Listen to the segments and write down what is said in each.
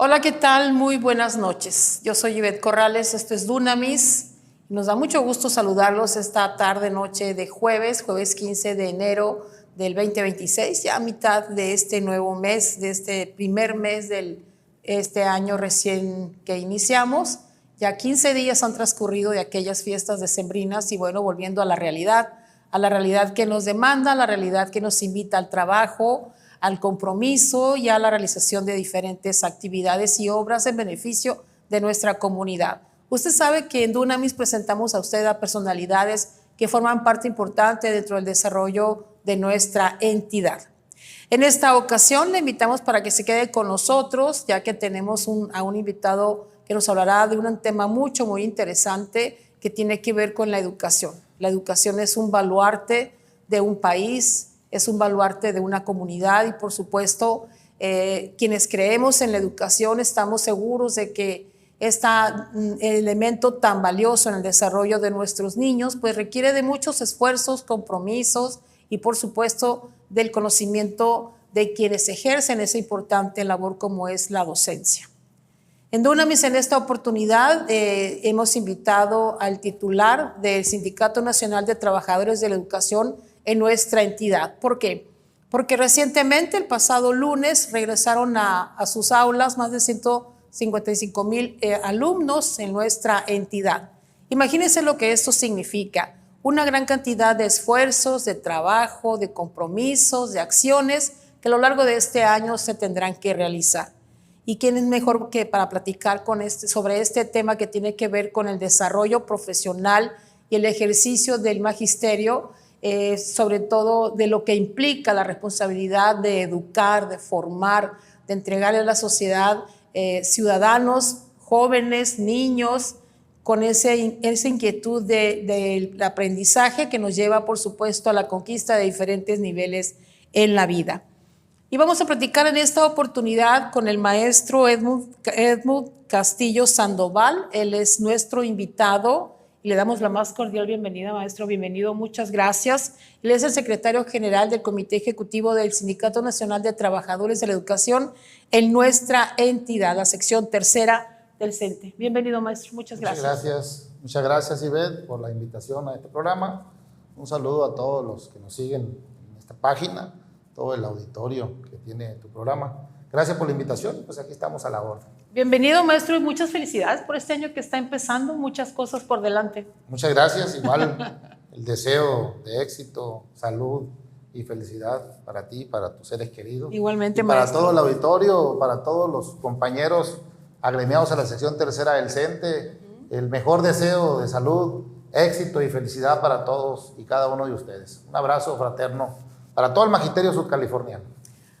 Hola, ¿qué tal? Muy buenas noches. Yo soy Ivette Corrales, esto es Dunamis. Nos da mucho gusto saludarlos esta tarde, noche de jueves 15 de enero del 2026, ya a mitad de este nuevo mes, de este primer mes de este año recién que iniciamos. Ya 15 días han transcurrido de aquellas fiestas decembrinas y bueno, volviendo a la realidad que nos demanda, a la realidad que nos invita al trabajo, al compromiso y a la realización de diferentes actividades y obras en beneficio de nuestra comunidad. Usted sabe que en Dunamis presentamos a usted a personalidades que forman parte importante dentro del desarrollo de nuestra entidad. En esta ocasión le invitamos para que se quede con nosotros, ya que tenemos a un invitado que nos hablará de un tema muy interesante que tiene que ver con la educación. La educación es un baluarte de un país, es un baluarte de una comunidad y por supuesto quienes creemos en la educación estamos seguros de que este elemento tan valioso en el desarrollo de nuestros niños pues requiere de muchos esfuerzos, compromisos y por supuesto del conocimiento de quienes ejercen esa importante labor como es la docencia. En Dunamis, en esta oportunidad, hemos invitado al titular del Sindicato Nacional de Trabajadores de la Educación en nuestra entidad. ¿Por qué? Porque recientemente, el pasado lunes, regresaron a sus aulas más de 155,000 alumnos en nuestra entidad. Imagínense lo que esto significa. Una gran cantidad de esfuerzos, de trabajo, de compromisos, de acciones que a lo largo de este año se tendrán que realizar. ¿Y quién es mejor que para platicar sobre este tema que tiene que ver con el desarrollo profesional y el ejercicio del magisterio, sobre todo de lo que implica la responsabilidad de educar, de formar, de entregarle a la sociedad ciudadanos, jóvenes, niños, con esa inquietud del aprendizaje que nos lleva, por supuesto, a la conquista de diferentes niveles en la vida? Y vamos a platicar en esta oportunidad con el maestro Edmund Castillo Sandoval. Él es nuestro invitado y le damos la más cordial bienvenida, maestro. Bienvenido, muchas gracias. Él es el secretario general del Comité Ejecutivo del Sindicato Nacional de Trabajadores de la Educación en nuestra entidad, la sección tercera del CENTE. Bienvenido, maestro, muchas gracias. Muchas gracias, Ivette, por la invitación a este programa. Un saludo a todos los que nos siguen en esta página, todo el auditorio que tiene tu programa. Gracias por la invitación, pues aquí estamos a la orden. Bienvenido, maestro, y muchas felicidades por este año que está empezando, muchas cosas por delante. Muchas gracias, igual el deseo de éxito, salud y felicidad para ti, para tus seres queridos. Igualmente, y para maestro. todo el auditorio, para todos los compañeros agremiados a la sección tercera del CENTE, el mejor deseo de salud, éxito y felicidad para todos y cada uno de ustedes. Un abrazo fraterno para todo el magisterio sudcaliforniano.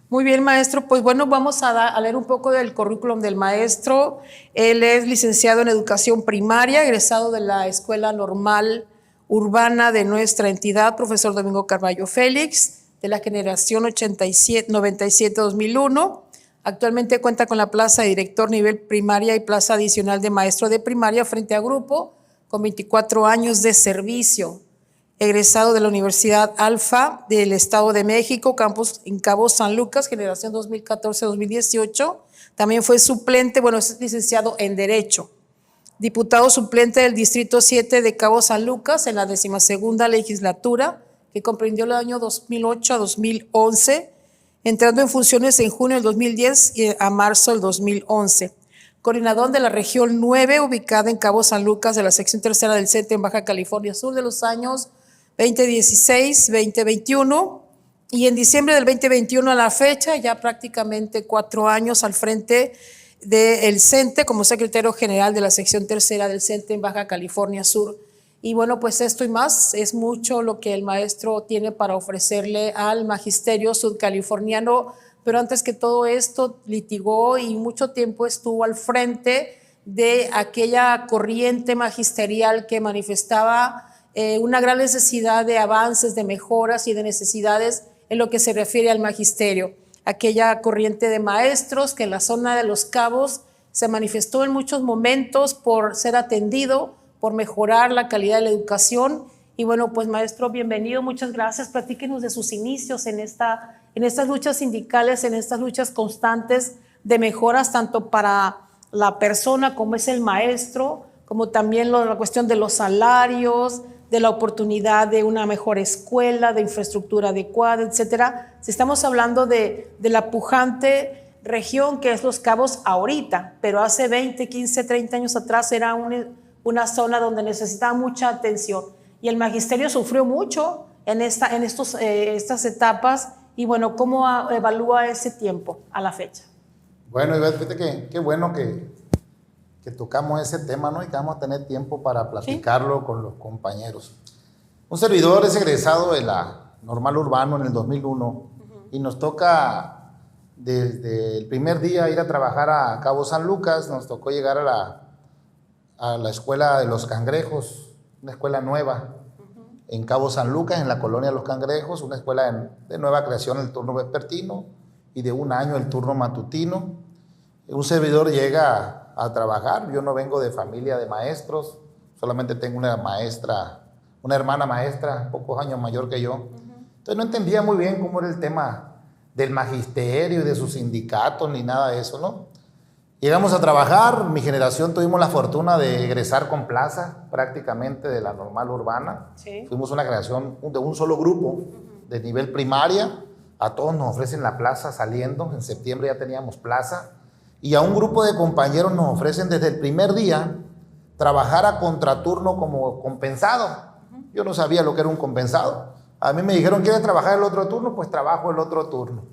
Muy bien, maestro. Pues bueno, vamos a leer un poco del currículum del maestro. Él es licenciado en Educación Primaria, egresado de la Escuela Normal Urbana de nuestra entidad, profesor Domingo Carballo Félix, de la generación 97-2001. Actualmente cuenta con la plaza de director nivel primaria y plaza adicional de maestro de primaria frente a grupo, con 24 años de servicio. Egresado de la Universidad Alfa del Estado de México, campus en Cabo San Lucas, generación 2014-2018. También fue suplente, es licenciado en Derecho. Diputado suplente del Distrito 7 de Cabo San Lucas en la 12ª legislatura, que comprendió el año 2008 a 2011, entrando en funciones en junio del 2010 y a marzo del 2011. Coordinador de la región 9, ubicada en Cabo San Lucas, de la sección tercera del CENTE en Baja California Sur, de los años 2016-2021, y en diciembre del 2021 a la fecha, ya prácticamente 4 años al frente del CENTE como secretario general de la sección tercera del CENTE en Baja California Sur. Y bueno, pues esto y más es mucho lo que el maestro tiene para ofrecerle al magisterio sudcaliforniano, pero antes que todo esto litigó y mucho tiempo estuvo al frente de aquella corriente magisterial que manifestaba una gran necesidad de avances, de mejoras y de necesidades en lo que se refiere al magisterio. Aquella corriente de maestros que en la zona de Los Cabos se manifestó en muchos momentos por ser atendido, por mejorar la calidad de la educación. Y bueno, pues maestro, bienvenido, muchas gracias. Platíquenos de sus inicios en estas luchas sindicales, en estas luchas constantes de mejoras tanto para la persona como es el maestro, como también la cuestión de los salarios, de la oportunidad de una mejor escuela, de infraestructura adecuada, etcétera. Si estamos hablando de la pujante región que es Los Cabos ahorita, pero hace 20, 15, 30 años atrás era una zona donde necesitaba mucha atención. Y el magisterio sufrió mucho en estas etapas. Y bueno, ¿cómo evalúa ese tiempo a la fecha? Bueno, Ivette, fíjate que qué bueno que tocamos ese tema, ¿no? Y que vamos a tener tiempo para platicarlo, ¿sí?, con los compañeros. Un servidor es egresado de la Normal Urbano en el 2001 y nos toca desde el primer día ir a trabajar a Cabo San Lucas. Nos tocó llegar a la escuela de Los Cangrejos, una escuela nueva en Cabo San Lucas, en la colonia Los Cangrejos, una escuela de nueva creación, el turno vespertino, y de un año el turno matutino. Un servidor llega a trabajar. Yo no vengo de familia de maestros, solamente tengo una hermana maestra, pocos años mayor que yo. Entonces no entendía muy bien cómo era el tema del magisterio y de sus sindicatos ni nada de eso, ¿no? Llegamos a trabajar, mi generación tuvimos la fortuna de egresar con plaza prácticamente de la Normal Urbana. Sí. Fuimos una generación de un solo grupo de nivel primaria. A todos nos ofrecen la plaza saliendo, en septiembre ya teníamos plaza. Y a un grupo de compañeros nos ofrecen desde el primer día trabajar a contraturno como compensado. Yo no sabía lo que era un compensado. A mí me dijeron, ¿quieres trabajar el otro turno? Pues trabajo el otro turno.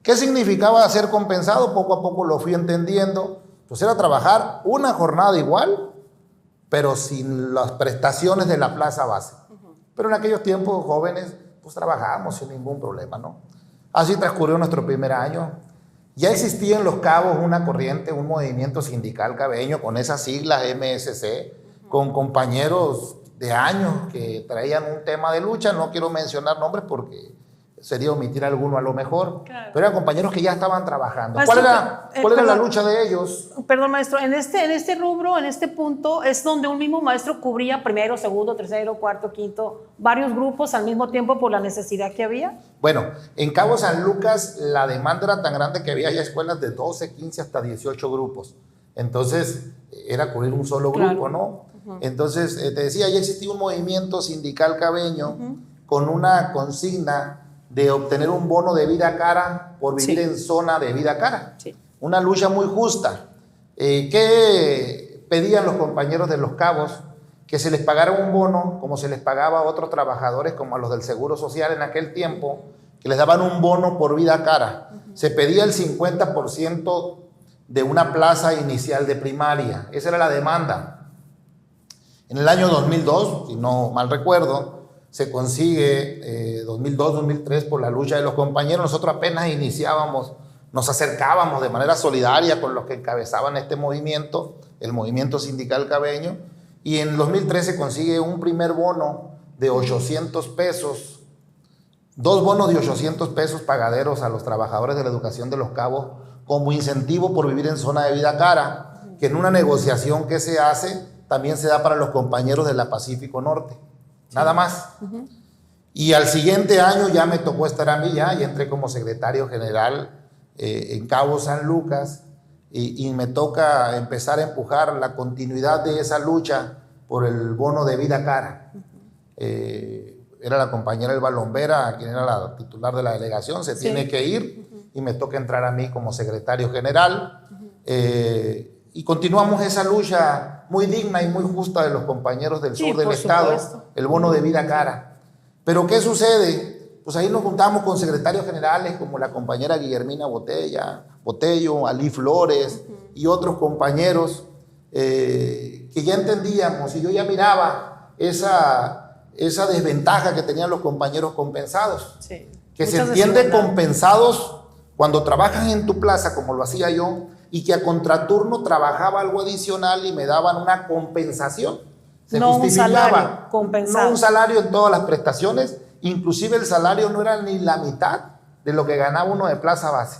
¿Qué significaba ser compensado? Poco a poco lo fui entendiendo. Pues era trabajar una jornada igual, pero sin las prestaciones de la plaza base. Pero en aquellos tiempos jóvenes, pues trabajábamos sin ningún problema, ¿no? Así transcurrió nuestro primer año. Ya existía en Los Cabos una corriente, un movimiento sindical cabeño con esas siglas MSC, con compañeros de años que traían un tema de lucha. No quiero mencionar nombres porque sería omitir alguno a lo mejor, claro, pero eran compañeros que ya estaban trabajando. Maestro, ¿Cuál era la lucha de ellos? Perdón, maestro, en este rubro, en este punto, es donde un mismo maestro cubría primero, segundo, tercero, cuarto, quinto, varios grupos al mismo tiempo por la necesidad que había. Bueno, en Cabo San Lucas la demanda era tan grande que había ya escuelas de 12, 15 hasta 18 grupos. Entonces era cubrir un solo grupo, claro, ¿no? Entonces, te decía, ya existía un movimiento sindical cabeño con una consigna de obtener un bono de vida cara por vivir en zona de vida cara. Sí. Una lucha muy justa. ¿Qué pedían los compañeros de Los Cabos? Que se les pagara un bono como se les pagaba a otros trabajadores, como a los del Seguro Social en aquel tiempo, que les daban un bono por vida cara. Se pedía el 50% de una plaza inicial de primaria. Esa era la demanda. En el año 2002, si no mal recuerdo, se consigue 2002-2003 por la lucha de los compañeros. Nosotros apenas iniciábamos, nos acercábamos de manera solidaria con los que encabezaban este movimiento, el movimiento sindical cabeño, y en 2003 se consigue un primer bono de 800 pesos, dos bonos de 800 pesos pagaderos a los trabajadores de la educación de Los Cabos como incentivo por vivir en zona de vida cara, que en una negociación que se hace también se da para los compañeros de la Pacífico Norte. Nada más. Y al siguiente año ya me tocó estar a mí, ya entré como secretario general en Cabo San Lucas y me toca empezar a empujar la continuidad de esa lucha por el bono de vida cara. Era la compañera Elba Lombera, quien era la titular de la delegación, se tiene que ir y me toca entrar a mí como secretario general. Y continuamos esa lucha muy digna y muy justa de los compañeros del sur del estado, el bono de vida cara. Pero ¿qué sucede? Pues ahí nos juntamos con secretarios generales como la compañera Guillermina Botello, Ali Flores y otros compañeros que ya entendíamos, y yo ya miraba esa desventaja que tenían los compañeros compensados. Sí. Que se entiende compensados cuando trabajan en tu plaza, como lo hacía yo, y que a contraturno trabajaba algo adicional y me daban una compensación. Se no justificaba. Un salario compensado. No un salario en todas las prestaciones, inclusive el salario no era ni la mitad de lo que ganaba uno de plaza base.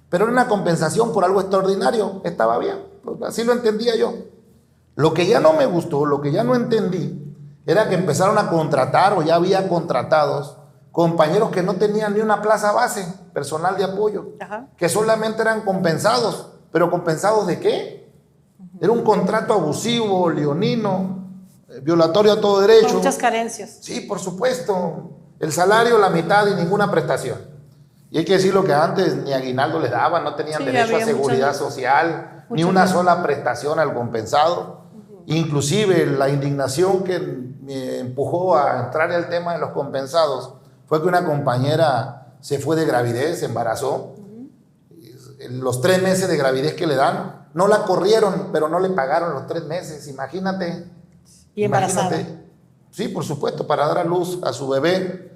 Pero era una compensación por algo extraordinario, estaba bien, pues así lo entendía yo. Lo que ya no me gustó, lo que ya no entendí, era que empezaron a contratar, o ya había contratados, compañeros que no tenían ni una plaza base, personal de apoyo, que solamente eran compensados. ¿Pero compensados de qué? Era un contrato abusivo, leonino, violatorio a todo derecho. Con muchas carencias. Sí, por supuesto. El salario, la mitad y ninguna prestación. Y hay que decirlo que antes ni aguinaldo les daban, no tenían derecho a seguridad social, ni una sola prestación al compensado. Inclusive la indignación que me empujó a entrar en el tema de los compensados fue que una compañera se fue de gravidez, se embarazó. Los 3 meses de gravidez que le dan, no la corrieron, pero no le pagaron los 3 meses, imagínate. Y embarazada. Sí, por supuesto, para dar a luz a su bebé.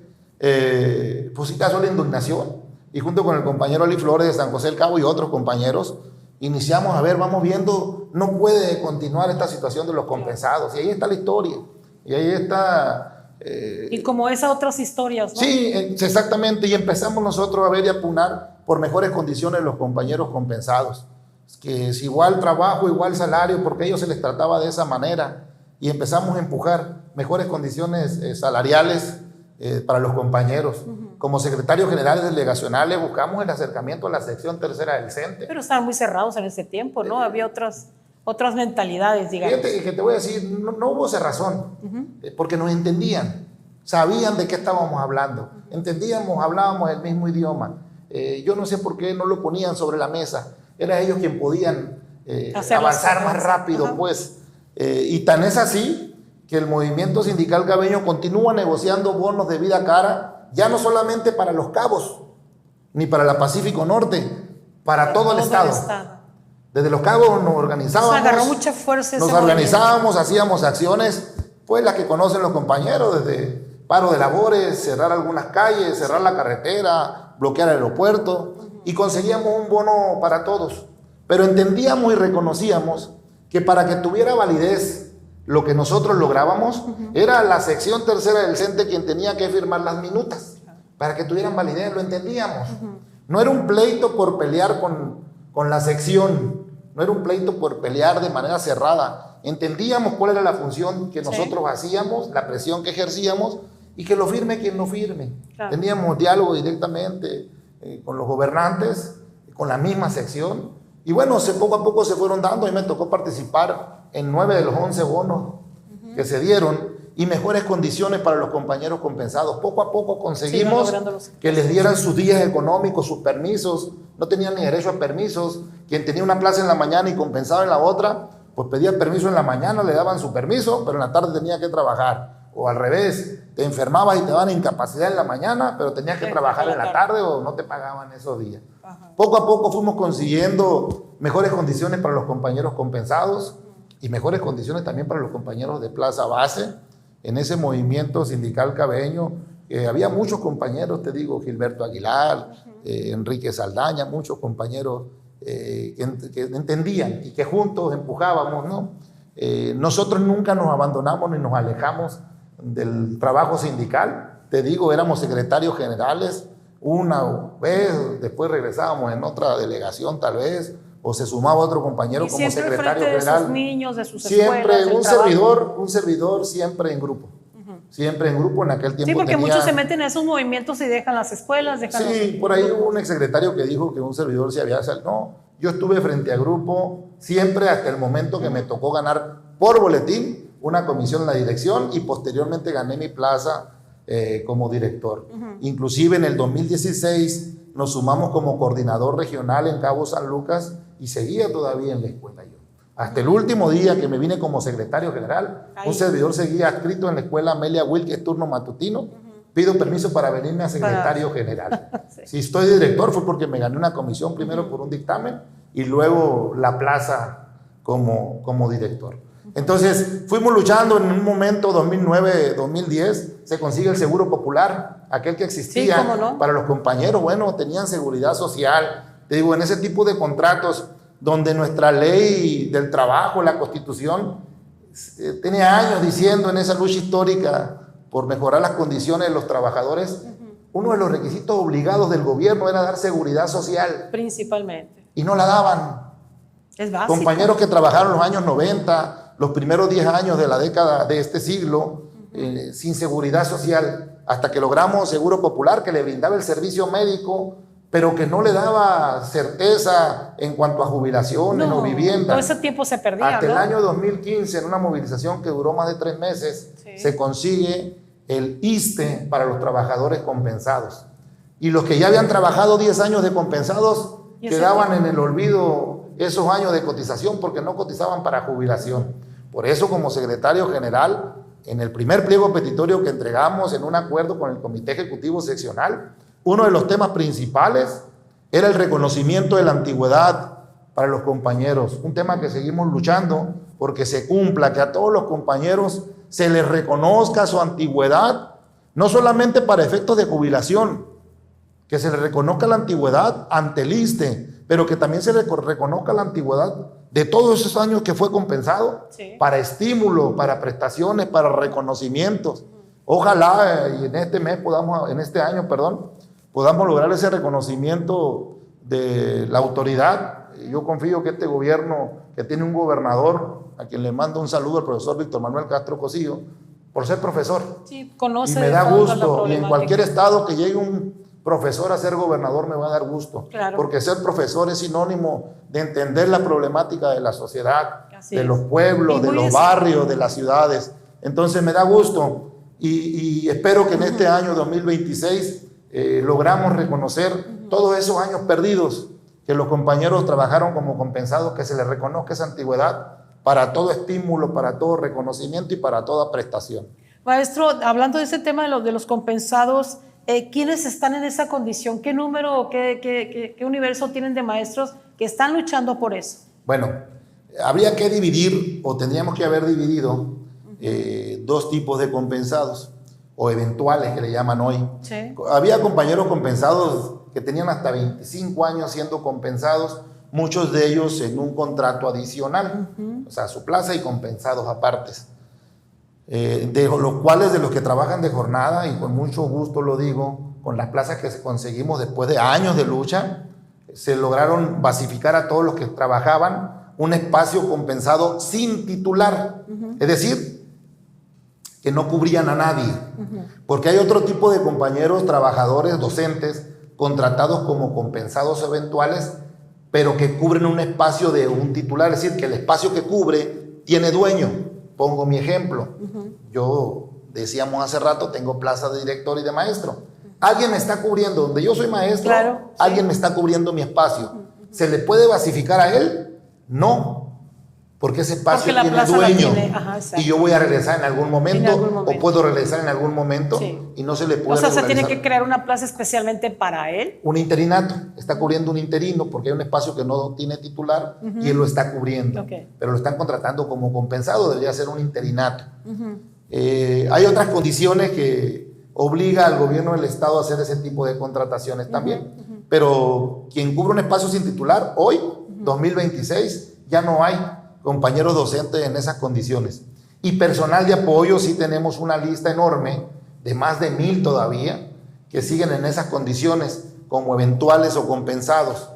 Pues sí causó la indignación. Y junto con el compañero Oli Flores de San José del Cabo y otros compañeros, iniciamos a ver, vamos viendo, no puede continuar esta situación de los compensados. Y ahí está la historia. Y ahí está... y como esas otras historias, ¿no? Sí, exactamente. Y empezamos nosotros a ver y a pugnar por mejores condiciones de los compañeros compensados. Que es igual trabajo, igual salario, porque a ellos se les trataba de esa manera. Y empezamos a empujar mejores condiciones salariales para los compañeros. Como secretarios generales delegacionales buscamos el acercamiento a la sección tercera del CENTE. Pero estaban muy cerrados en ese tiempo, ¿no? Había otras mentalidades, digamos. Fíjate que te voy a decir, no hubo cerrazón, porque nos entendían, sabían de qué estábamos hablando, entendíamos, hablábamos el mismo idioma. Yo no sé por qué no lo ponían sobre la mesa, eran ellos quienes podían avanzar más rápido, pues. Y tan es así que el movimiento sindical cabeño continúa negociando bonos de vida cara, ya no solamente para Los Cabos, ni para la Pacífico Norte, para todo el estado. Desde Los Cabos nos organizábamos. Agarró mucha fuerza ese nos organizábamos, hacíamos acciones, pues las que conocen los compañeros, desde paro de labores, cerrar algunas calles, cerrar la carretera, bloquear el aeropuerto, y conseguíamos un bono para todos. Pero entendíamos y reconocíamos que para que tuviera validez lo que nosotros lográbamos, era la sección tercera del CENTE quien tenía que firmar las minutas, para que tuvieran validez, lo entendíamos. No era un pleito por pelear con la sección, no era un pleito por pelear de manera cerrada. Entendíamos cuál era la función que nosotros hacíamos, la presión que ejercíamos, y que lo firme quien lo firme. Teníamos diálogo directamente con los gobernantes, con la misma sección, y bueno, poco a poco se fueron dando. A mí me tocó participar en 9 de los 11 bonos que se dieron, y mejores condiciones para los compañeros compensados. Poco a poco conseguimos que les dieran sus días económicos, sus permisos. No tenían ni derecho a permisos. Quien tenía una plaza en la mañana y compensaba en la otra, pues pedía permiso en la mañana, le daban su permiso, pero en la tarde tenía que trabajar. O al revés, te enfermabas y te daban incapacidad en la mañana, pero tenías que trabajar en la tarde o no te pagaban esos días. Poco a poco fuimos consiguiendo mejores condiciones para los compañeros compensados y mejores condiciones también para los compañeros de plaza base. En ese movimiento sindical cabeño había muchos compañeros, te digo, Gilberto Aguilar, Enrique Saldaña, muchos compañeros que entendían y que juntos empujábamos, ¿no? Nosotros nunca nos abandonamos ni nos alejamos del trabajo sindical. Te digo, éramos secretarios generales una vez, después regresábamos en otra delegación tal vez, o se sumaba otro compañero como secretario general. De sus niños, de sus siempre escuelas, un servidor siempre en grupo. Siempre en grupo. En aquel tiempo sí, porque muchos se meten en esos movimientos y dejan las escuelas. Sí, por ahí hubo un exsecretario que dijo que un servidor se había salido. No, yo estuve frente a grupo siempre hasta el momento que me tocó ganar por boletín una comisión en la dirección, y posteriormente gané mi plaza como director. Inclusive en el 2016 nos sumamos como coordinador regional en Cabo San Lucas, y seguía todavía en la escuela yo. Hasta el último día que me vine como secretario general, un servidor seguía adscrito en la escuela Amelia Wilkes, turno matutino. Pido permiso para venirme a secretario general. Si estoy director fue porque me gané una comisión primero por un dictamen y luego la plaza como director. Entonces fuimos luchando. En un momento, 2009, 2010, se consigue el seguro popular, aquel que existía, sí, ¿cómo no? Para los compañeros. Bueno, tenían seguridad social. Te digo, en ese tipo de contratos donde nuestra ley del trabajo, la Constitución, tenía años diciendo en esa lucha histórica por mejorar las condiciones de los trabajadores, uno de los requisitos obligados del gobierno era dar seguridad social. Principalmente. Y no la daban. Es básico. Compañeros que trabajaron en los años 90, los primeros 10 años de la década de este siglo, sin seguridad social. hasta que logramos Seguro Popular, que le brindaba el servicio médico, pero que no le daba certeza en cuanto a jubilaciones o vivienda. Todo ese tiempo se perdía. Hasta el año 2015, en una movilización que duró más de 3 meses, se consigue el ISSSTE para los trabajadores compensados. Y los que ya habían trabajado 10 años de compensados quedaban en el olvido esos años de cotización porque no cotizaban para jubilación. Por eso, como secretario general, en el primer pliego petitorio que entregamos en un acuerdo con el Comité Ejecutivo Seccional, uno de los temas principales era el reconocimiento de la antigüedad para los compañeros. Un tema que seguimos luchando porque se cumpla, que a todos los compañeros se les reconozca su antigüedad, no solamente para efectos de jubilación, que se les reconozca la antigüedad ante el ISSSTE, pero que también se les reconozca la antigüedad de todos esos años que fue compensado, para estímulo, para prestaciones, para reconocimientos. Ojalá y en este año podamos lograr ese reconocimiento de la autoridad. Yo confío que este gobierno, que tiene un gobernador, a quien le mando un saludo, al profesor Víctor Manuel Castro Cosillo, por ser profesor. Sí, conoce. Y me da gusto, y en cualquier estado que llegue un profesor a ser gobernador me va a dar gusto, porque ser profesor es sinónimo de entender la problemática de la sociedad, de los pueblos, de los barrios, de las ciudades. Entonces me da gusto y espero que en este año 2026 logramos reconocer todos esos años perdidos que los compañeros trabajaron como compensados, que se les reconozca esa antigüedad para todo estímulo, para todo reconocimiento y para toda prestación. Maestro, hablando de ese tema de los compensados, ¿quiénes están en esa condición? ¿Qué número o qué universo tienen de maestros que están luchando por eso? Bueno, habría que dividir, o tendríamos que haber dividido, dos tipos de compensados, o eventuales que le llaman hoy. Sí. Había compañeros compensados que tenían hasta 25 años siendo compensados, muchos de ellos en un contrato adicional, o sea, su plaza y compensados apartes. De los cuales, de los que trabajan de jornada, y con mucho gusto lo digo, con las plazas que conseguimos después de años de lucha, se lograron basificar a todos los que trabajaban un espacio compensado sin titular, es decir, que no cubrían a nadie, porque hay otro tipo de compañeros trabajadores, docentes, contratados como compensados eventuales, pero que cubren un espacio de un titular, es decir, que el espacio que cubre tiene dueño. Pongo mi ejemplo. Yo, decíamos hace rato, tengo plaza de director y de maestro. Alguien me está cubriendo, donde yo soy maestro, alguien me está cubriendo mi espacio. ¿Se le puede basificar a él? No, porque ese espacio tiene dueño. Y yo voy a regresar en algún momento, o puedo regresar en algún momento, y no se le puede. O sea, se tiene que crear una plaza especialmente para él. Un interinato, está cubriendo un interino, porque hay un espacio que no tiene titular, y él lo está cubriendo, pero lo están contratando como compensado, debería ser un interinato. Hay otras condiciones que obliga al gobierno del estado a hacer ese tipo de contrataciones también, pero quien cubre un espacio sin titular, hoy, 2026, ya no hay compañeros docentes en esas condiciones. Y personal de apoyo, sí tenemos una lista enorme, de más de 1000 todavía, que siguen en esas condiciones, como eventuales o compensados.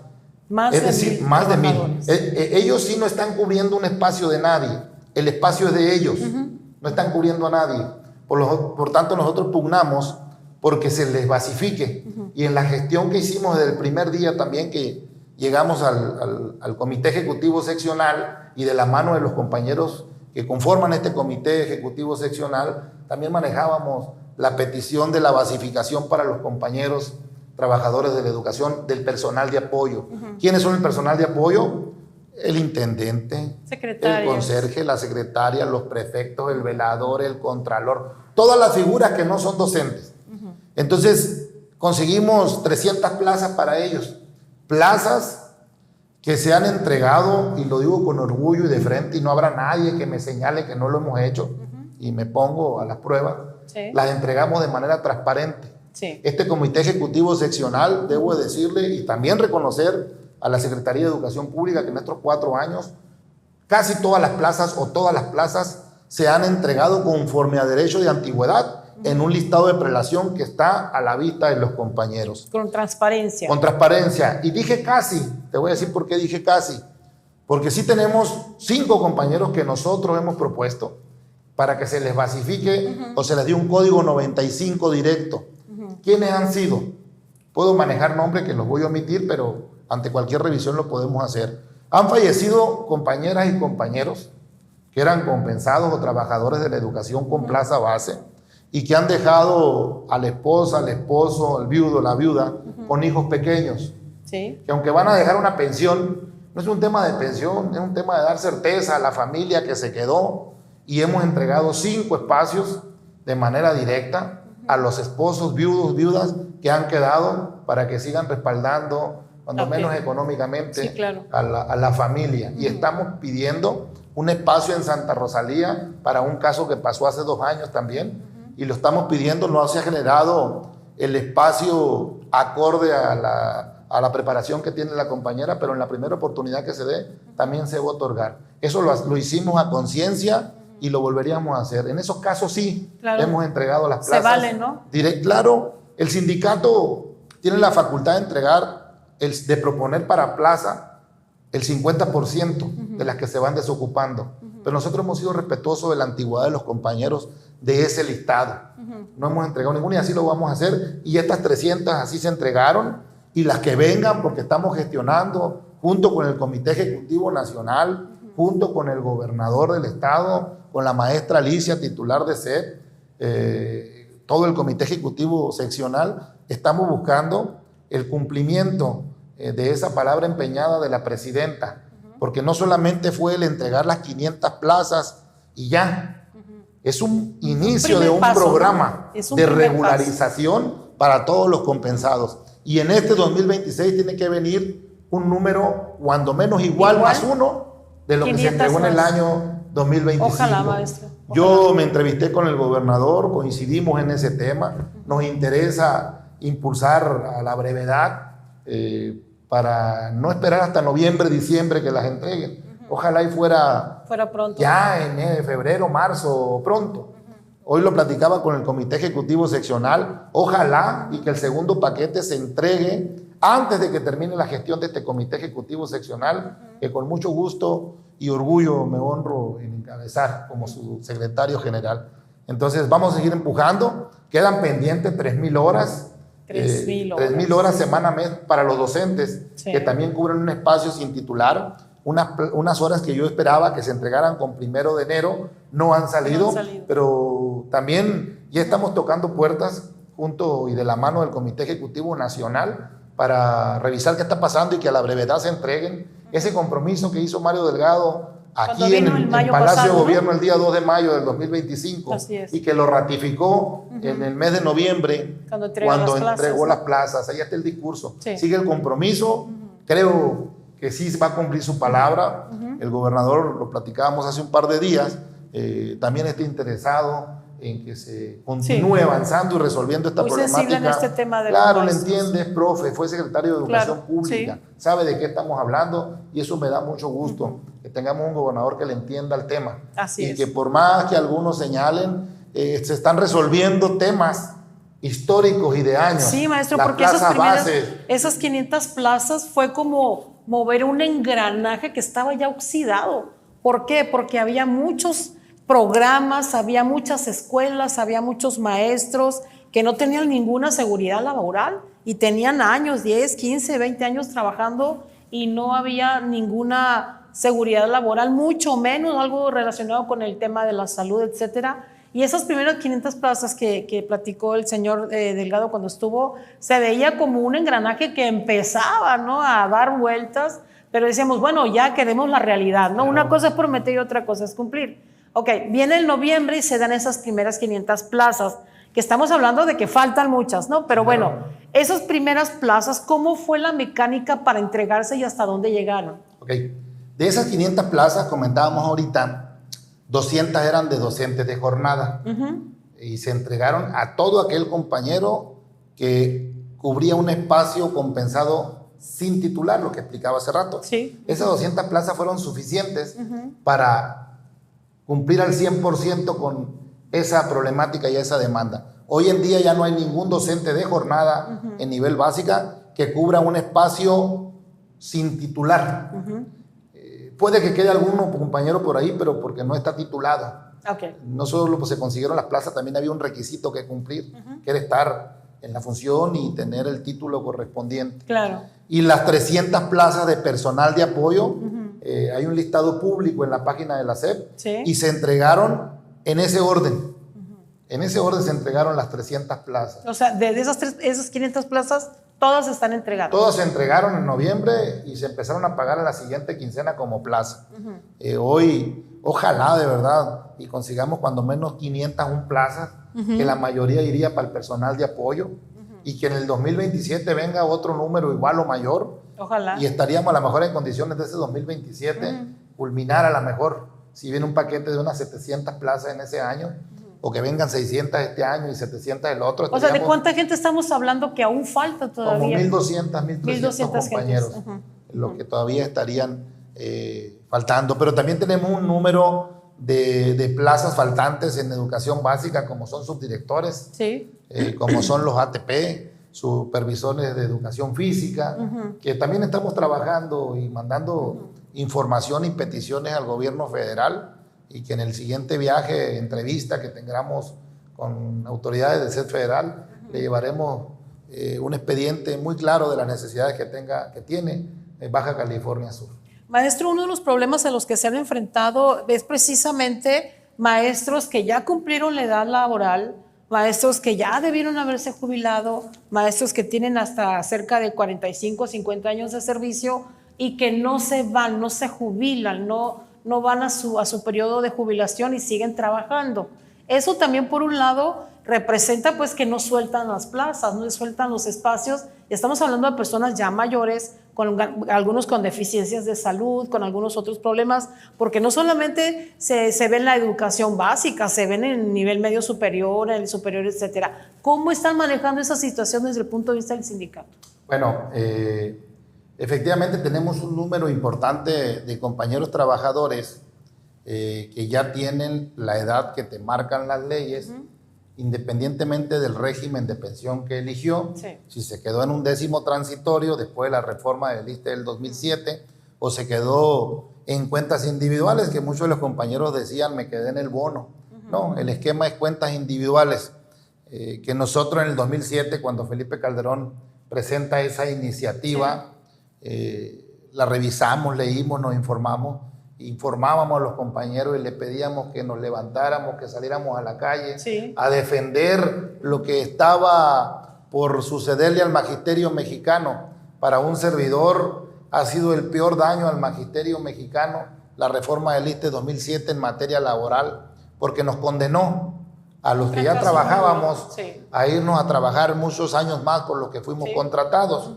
Es decir, más de 1000. Ellos sí no están cubriendo un espacio de nadie, el espacio es de ellos, no están cubriendo a nadie. Por tanto, nosotros pugnamos porque se les basifique. Y en la gestión que hicimos desde el primer día también, que llegamos al Comité Ejecutivo Seccional, y de la mano de los compañeros que conforman este Comité Ejecutivo Seccional, también manejábamos la petición de la basificación para los compañeros trabajadores de la educación, del personal de apoyo. ¿Quiénes son el personal de apoyo? El intendente, el conserje, la secretaria, los prefectos, el velador, el contralor, todas las figuras que no son docentes. Entonces, conseguimos 300 plazas para ellos. Plazas que se han entregado, y lo digo con orgullo y de frente, y no habrá nadie que me señale que no lo hemos hecho, y me pongo a las pruebas. Las entregamos de manera transparente. Este Comité Ejecutivo Seccional, debo decirle y también reconocer a la Secretaría de Educación Pública, que en estos 4 años casi todas las plazas, o todas las plazas, se han entregado conforme a derecho de antigüedad, en un listado de prelación que está a la vista de los compañeros. Con transparencia. Con transparencia. Y dije casi, te voy a decir por qué dije casi. Porque sí tenemos 5 compañeros que nosotros hemos propuesto para que se les basifique o se les dé un código 95 directo. ¿Quiénes han sido? Puedo manejar nombres que los voy a omitir, pero ante cualquier revisión lo podemos hacer. Han fallecido compañeras y compañeros que eran compensados o trabajadores de la educación con plaza base y que han dejado a la esposa, al esposo, al viudo, la viuda con hijos pequeños. Sí. Que aunque van a dejar una pensión, no es un tema de pensión, es un tema de dar certeza a la familia que se quedó, y hemos entregado 5 espacios de manera directa a los esposos, viudos, viudas que han quedado para que sigan respaldando, cuando menos económicamente, sí, claro, a la familia. Y estamos pidiendo un espacio en Santa Rosalía para un caso que pasó hace 2 años también, y lo estamos pidiendo. No se ha generado el espacio acorde a la preparación que tiene la compañera, pero en la primera oportunidad que se dé también se va a otorgar. Eso lo hicimos a conciencia y lo volveríamos a hacer. En esos casos sí, claro, hemos entregado las plazas. Se vale, ¿no? Claro, el sindicato tiene la facultad de entregar, de proponer para plaza el 50% de las que se van desocupando. Pero nosotros hemos sido respetuosos de la antigüedad de los compañeros de ese listado. No hemos entregado ninguna y así lo vamos a hacer. Y estas 300 así se entregaron, y las que vengan, porque estamos gestionando junto con el Comité Ejecutivo Nacional, junto con el gobernador del estado, con la maestra Alicia, titular de SEP, todo el Comité Ejecutivo Seccional, estamos buscando el cumplimiento de esa palabra empeñada de la presidenta, porque no solamente fue el entregar las 500 plazas y ya, es un inicio de un programa de regularización para todos los compensados. Y en este 2026 tiene que venir un número cuando menos igual más uno de lo que se entregó en el año 2025. Ojalá, maestro. Ojalá. Yo me entrevisté con el gobernador, coincidimos en ese tema. Nos interesa impulsar a la brevedad para no esperar hasta noviembre, diciembre que las entreguen. Ojalá y fuera pronto. Ya en febrero, marzo, pronto. Hoy lo platicaba con el Comité Ejecutivo Seccional. Ojalá y que el segundo paquete se entregue antes de que termine la gestión de este Comité Ejecutivo Seccional, que con mucho gusto y orgullo me honro en encabezar como su secretario general. Entonces vamos a seguir empujando. Quedan pendientes 3,000 horas. 3,000 horas semana mes para los docentes, sí, que también cubren un espacio sin titular. Unas horas que yo esperaba que se entregaran con 1 de enero no han salido, pero también ya estamos tocando puertas junto y de la mano del Comité Ejecutivo Nacional para revisar qué está pasando y que a la brevedad se entreguen. Ese compromiso que hizo Mario Delgado aquí en Palacio de Gobierno, ¿no?, el día 2 de mayo del 2025, y que lo ratificó en el mes de noviembre cuando entregó las plazas. Ahí está el discurso. Sí. Sigue el compromiso. Creo que sí va a cumplir su palabra. El gobernador, lo platicábamos hace un par de días, también está interesado en que se continúe avanzando y resolviendo esta problemática. En este tema de claro, le entiende, es profe, fue secretario de Educación Pública, sabe de qué estamos hablando, y eso me da mucho gusto, que tengamos un gobernador que le entienda el tema. Así es. Que por más que algunos señalen, se están resolviendo temas históricos y de años. Sí, maestro, porque esas 500 plazas fue como mover un engranaje que estaba ya oxidado. ¿Por qué? Porque había muchos programas, había muchas escuelas, había muchos maestros que no tenían ninguna seguridad laboral y tenían años, 10, 15, 20 años trabajando y no había ninguna seguridad laboral, mucho menos algo relacionado con el tema de la salud, etcétera. Y esas primeras 500 plazas que platicó el señor Delgado cuando estuvo, se veía como un engranaje que empezaba, ¿no?, a dar vueltas, pero decíamos, bueno, ya queremos la realidad, ¿no? Una cosa es prometer y otra cosa es cumplir. Ok, viene el noviembre y se dan esas primeras 500 plazas, que estamos hablando de que faltan muchas, ¿no? Pero bueno, esas primeras plazas, ¿cómo fue la mecánica para entregarse y hasta dónde llegaron? Ok, de esas 500 plazas, comentábamos ahorita, 200 eran de docentes de jornada, y se entregaron a todo aquel compañero que cubría un espacio compensado sin titular, lo que explicaba hace rato. Sí. Esas 200 plazas fueron suficientes para cumplir al 100% con esa problemática y esa demanda. Hoy en día ya no hay ningún docente de jornada en nivel básica que cubra un espacio sin titular. Puede que quede algún compañero por ahí, pero porque no está titulado. Okay. No solo se consiguieron las plazas, también había un requisito que cumplir, que era estar en la función y tener el título correspondiente. Claro. Y las 300 plazas de personal de apoyo, hay un listado público en la página de la SEP, ¿sí? Y se entregaron en ese orden. En ese orden se entregaron las 300 plazas. O sea, de esas 500 plazas, todas están entregadas. Todas se entregaron en noviembre y se empezaron a pagar en la siguiente quincena como plaza. Hoy, ojalá de verdad, y consigamos cuando menos 501 plazas, que la mayoría iría para el personal de apoyo, y que en el 2027 venga otro número igual o mayor. Ojalá. Y estaríamos a lo mejor en condiciones de ese 2027, culminar a lo mejor, si viene un paquete de unas 700 plazas en ese año, o que vengan 600 este año y 700 el otro. O sea, ¿de cuánta gente estamos hablando que aún falta todavía? Como 1.200, 1.300 compañeros, lo que todavía estarían faltando. Pero también tenemos un número de plazas faltantes en educación básica, como son subdirectores, sí. Como son los ATP, supervisores de educación física, que también estamos trabajando y mandando información y peticiones al gobierno federal, y que en el siguiente viaje, entrevista que tengamos con autoridades del SED federal, le llevaremos un expediente muy claro de las necesidades que tiene Baja California Sur. Maestro, uno de los problemas a los que se han enfrentado es precisamente maestros que ya cumplieron la edad laboral, maestros que ya debieron haberse jubilado, maestros que tienen hasta cerca de 45 o 50 años de servicio y que no se van, no se jubilan, no van a su periodo de jubilación y siguen trabajando. Eso también, por un lado, representa pues que no sueltan las plazas, no sueltan los espacios. Y estamos hablando de personas ya mayores, algunos con deficiencias de salud, con algunos otros problemas, porque no solamente se ve en la educación básica, se ven en el nivel medio superior, en el superior, etcétera. ¿Cómo están manejando esa situación desde el punto de vista del sindicato? Bueno, efectivamente tenemos un número importante de compañeros trabajadores que ya tienen la edad que te marcan las leyes, independientemente del régimen de pensión que eligió, sí. Si se quedó en un 10º transitorio después de la reforma del ISSSTE del 2007, o se quedó en cuentas individuales, que muchos de los compañeros decían, me quedé en el bono. No, el esquema es cuentas individuales, que nosotros en el 2007, cuando Felipe Calderón presenta esa iniciativa, la revisamos, leímos, nos informábamos a los compañeros y le pedíamos que nos levantáramos, que saliéramos a la calle, sí, a defender lo que estaba por sucederle al magisterio mexicano. Para un servidor ha sido el peor daño al magisterio mexicano la reforma del ISSSTE 2007 en materia laboral, porque nos condenó a los que ya trabajábamos, sí, a irnos a trabajar muchos años más por los que fuimos, sí, contratados.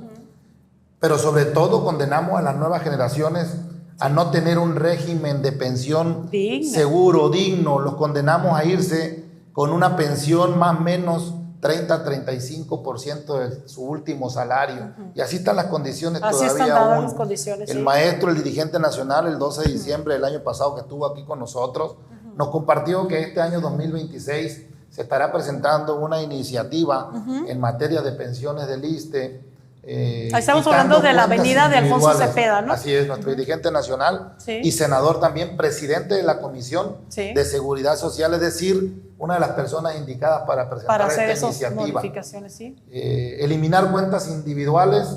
Pero sobre todo condenamos a las nuevas generaciones a no tener un régimen de pensión seguro, digno. Los condenamos a irse con una pensión más o menos 30-35% de su último salario. Y así están las condiciones así todavía aún. Las condiciones, el maestro, el dirigente nacional, el 12 de diciembre del año pasado que estuvo aquí con nosotros, nos compartió que este año 2026 se estará presentando una iniciativa en materia de pensiones del ISSSTE. Estamos hablando de la avenida de Alfonso Cepeda, ¿no? Así es, nuestro dirigente nacional, sí, y senador también, presidente de la Comisión, sí, de Seguridad Social, es decir, una de las personas indicadas para presentar esta iniciativa. Modificaciones, sí. Eliminar cuentas individuales,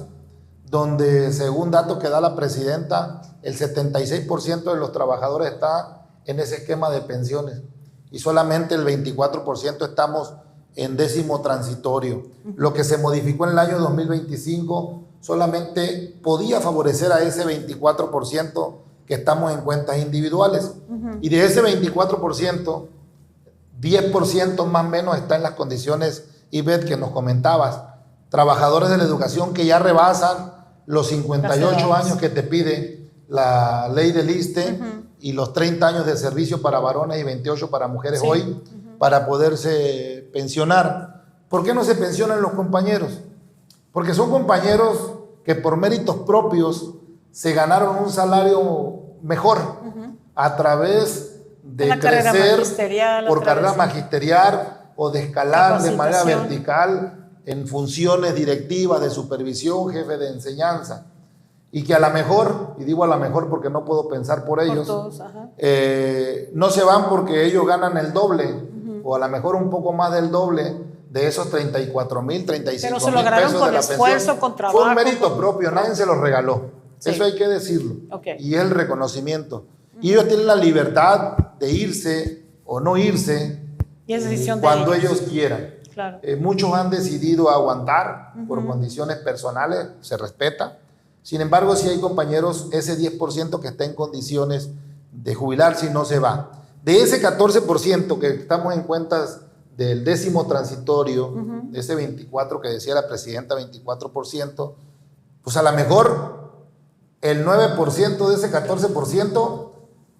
donde según datos que da la presidenta, el 76% de los trabajadores está en ese esquema de pensiones y solamente el 24% estamos en 10º transitorio. Lo que se modificó en el año 2025 solamente podía favorecer a ese 24% que estamos en cuentas individuales. Y de ese 24%, 10% más o menos está en las condiciones IBET que nos comentabas. Trabajadores de la educación que ya rebasan los 58 años que te pide la ley del ISSSTE y los 30 años de servicio para varones y 28 para mujeres, sí, hoy, para poderse pensionar. ¿Por qué no se pensionan los compañeros? Porque son compañeros que por méritos propios se ganaron un salario mejor a través de crecer por carrera magisterial o de escalar de manera vertical en funciones directivas de supervisión, jefe de enseñanza. y que a lo mejor, y digo a lo mejor porque no puedo pensar por ellos, todos, no se van porque ellos ganan el doble, o a lo mejor un poco más del doble de esos 34,000, 35,000 Pero se lo ganaron pesos con de la esfuerzo, pensión. con trabajo. Fue un mérito propio, nadie se los regaló. Sí. Eso hay que decirlo. Okay. Y es el reconocimiento. Y ellos tienen la libertad de irse o no irse y es decisión cuando de ellos quieran. Claro. Muchos han decidido aguantar por condiciones personales, se respeta. Sin embargo, si hay compañeros, ese 10% que está en condiciones de jubilarse y no se va. De ese 14% que estamos en cuentas del 10º transitorio, de ese 24% que decía la presidenta, 24%, pues a lo mejor el 9% de ese 14%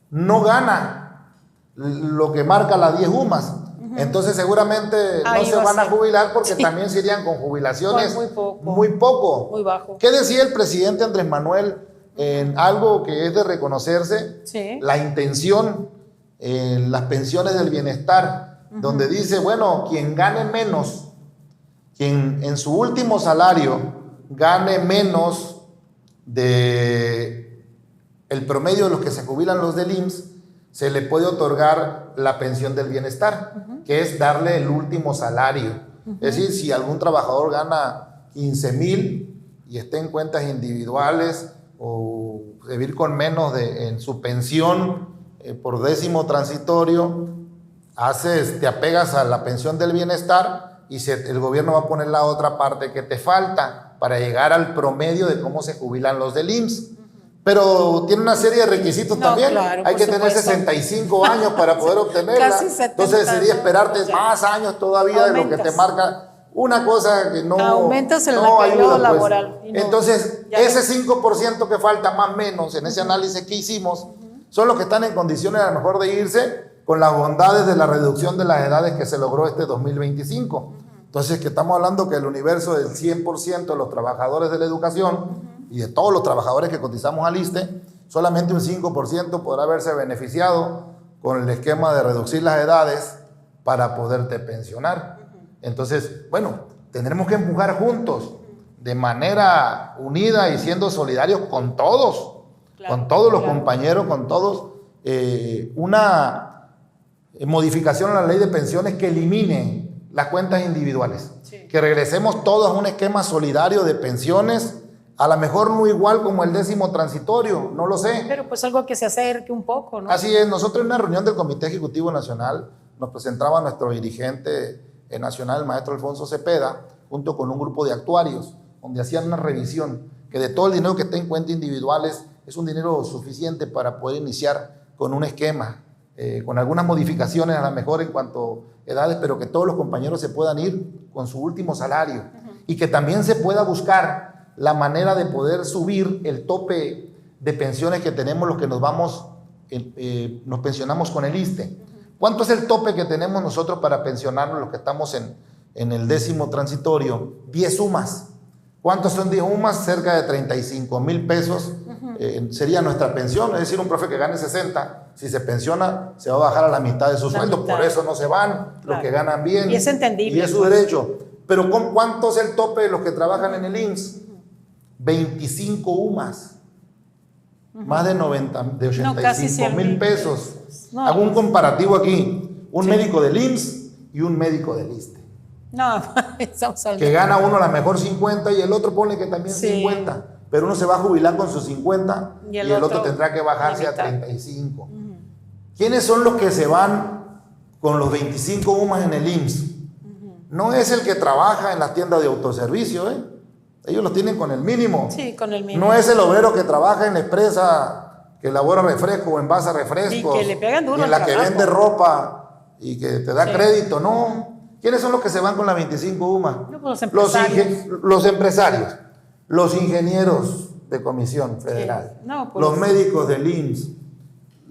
no gana lo que marca las 10 UMAS. Entonces seguramente no se van a jubilar porque también se irían con jubilaciones muy poco. Muy bajo. ¿Qué decía el presidente Andrés Manuel en algo que es de reconocerse? Sí. La intención en las pensiones del bienestar, donde dice, bueno, quien gane menos, quien en su último salario gane menos de el promedio de los que se jubilan los del IMSS, se le puede otorgar la pensión del bienestar, que es darle el último salario. Es decir, si algún trabajador gana 15,000 y está en cuentas individuales o vivir con menos en su pensión por 10º transitorio, te apegas a la pensión del bienestar y el gobierno va a poner la otra parte que te falta para llegar al promedio de cómo se jubilan los del IMSS. Pero tiene una serie de requisitos también. Claro, hay que tener 65 años para poder obtenerla. Casi 70, entonces sería esperarte más años todavía de lo que te marca. Una cosa que no aumentas el no periodo ayuda, laboral. Pues. Entonces, ese 5% que falta más o menos en ese análisis que hicimos, son los que están en condiciones a lo mejor de irse con las bondades de la reducción de las edades que se logró este 2025. Entonces, que estamos hablando que el universo del 100% de los trabajadores de la educación y de todos los trabajadores que cotizamos al ISSSTE, solamente un 5% podrá haberse beneficiado con el esquema de reducir las edades para poderte pensionar. Entonces, bueno, tendremos que empujar juntos, de manera unida y siendo solidarios con todos, con todos los compañeros, con todos, una modificación a la ley de pensiones que elimine las cuentas individuales, que regresemos todos a un esquema solidario de pensiones. A lo mejor no igual como el 10º transitorio, no lo sé. Pero pues algo que se acerque un poco, ¿no? Así es, nosotros en una reunión del Comité Ejecutivo Nacional nos presentaba nuestro dirigente nacional, el maestro Alfonso Cepeda, junto con un grupo de actuarios, donde hacían una revisión, que de todo el dinero que está en cuentas individuales es un dinero suficiente para poder iniciar con un esquema, con algunas modificaciones a lo mejor en cuanto a edades, pero que todos los compañeros se puedan ir con su último salario y que también se pueda buscar la manera de poder subir el tope de pensiones que tenemos los que nos pensionamos con el ISSSTE. ¿Cuánto es el tope que tenemos nosotros para pensionarnos los que estamos en el 10º transitorio? 10 UMAS. ¿Cuántos son 10 UMAS? Cerca de 35,000 pesos sería nuestra pensión. Es decir, un profe que gane 60, si se pensiona, se va a bajar a la mitad de su sueldo. Por eso no se van, los que ganan bien. Y es entendible. Y es su derecho. Pero ¿cuánto es el tope de los que trabajan en el IMSS? 25 UMAS, más de 85,000 pesos. No, hago un comparativo aquí, un médico del IMSS y un médico del ISSSTE. No, estamos hablando. Que gana uno a lo mejor 50 y el otro pone que también 50, pero uno se va a jubilar con sus 50 y el otro tendrá que bajarse a 35. ¿Quiénes son los que se van con los 25 UMAS en el IMSS? No es el que trabaja en las tiendas de autoservicio, ellos los tienen con el mínimo. Sí, con el mínimo. No es el obrero que trabaja en la empresa que elabora refresco o envasa refrescos. Y que le pegan duro y en la que vende ropa y que te da crédito. No. ¿Quiénes son los que se van con la 25 UMA? No, pues los empresarios, los ingenieros de Comisión Federal, no, pues los médicos del IMSS,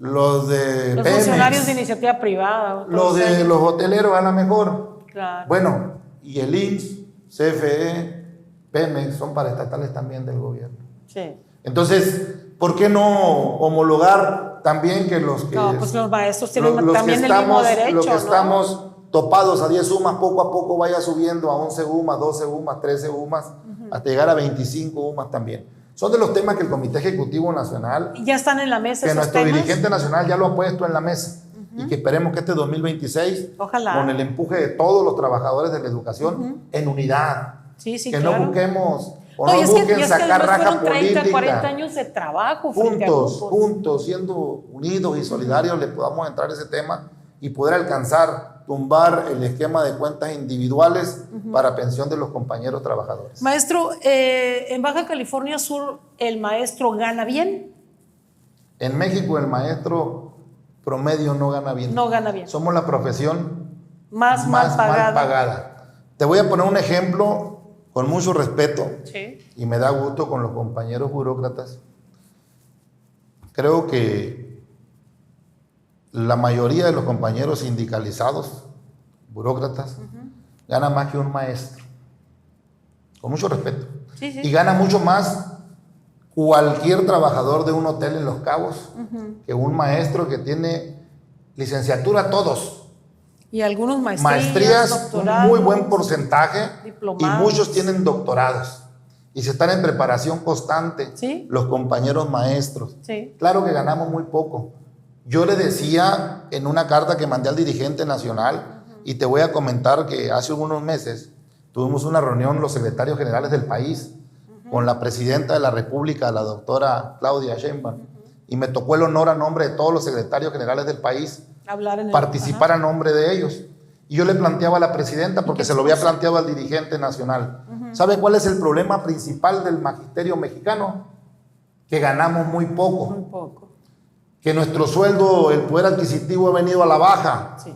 los de los Pemex, funcionarios de iniciativa privada. los de los hoteleros a lo mejor. Claro. Bueno, y el IMSS, CFE, Pemex son paraestatales también del gobierno. Sí. Entonces, ¿por qué no homologar también que los que... No, pues los maestros tienen también el mismo derecho, los que ¿no? estamos topados a 10 UMAS, poco a poco vaya subiendo a 11 UMAS, 12 UMAS, 13 UMAS, hasta llegar a 25 UMAS también. Son de los temas que el Comité Ejecutivo Nacional, ya están en la mesa, que esos nuestro temas. dirigente nacional ya lo ha puesto en la mesa, y que esperemos que este 2026, ojalá, con el empuje de todos los trabajadores de la educación, en unidad, sí, que claro. no busquemos o No, no y es busquen que sacar raja fueron 30, política. 40 años de trabajo frente a grupos. Juntos, siendo unidos y solidarios, le podamos entrar a ese tema y poder alcanzar, tumbar el esquema de cuentas individuales para pensión de los compañeros trabajadores. Maestro, en Baja California Sur, ¿el maestro gana bien? En México el maestro promedio no gana bien. No gana bien. Somos la profesión más mal pagada. Te voy a poner un ejemplo con mucho respeto, sí, y me da gusto con los compañeros burócratas. Creo que la mayoría de los compañeros sindicalizados, burócratas, gana más que un maestro, con mucho respeto. Sí, sí. Y gana mucho más cualquier trabajador de un hotel en Los Cabos que un maestro que tiene licenciatura, todos. Y algunos maestrías, doctorados, un muy buen porcentaje, diplomados. y muchos tienen doctorados y se están en preparación constante, ¿sí? Los compañeros maestros. Sí. Claro que ganamos muy poco. Yo le decía en una carta que mandé al dirigente nacional, y te voy a comentar que hace algunos meses tuvimos una reunión los secretarios generales del país con la presidenta de la República, la doctora Claudia Sheinbaum, y me tocó el honor a nombre de todos los secretarios generales del país participar a nombre de ellos. Y yo le planteaba a la presidenta, porque se lo había planteado al dirigente nacional. ¿Sabe cuál es el problema principal del magisterio mexicano? Que ganamos muy poco. Muy poco. Que nuestro sueldo, el poder adquisitivo ha venido a la baja. Sí.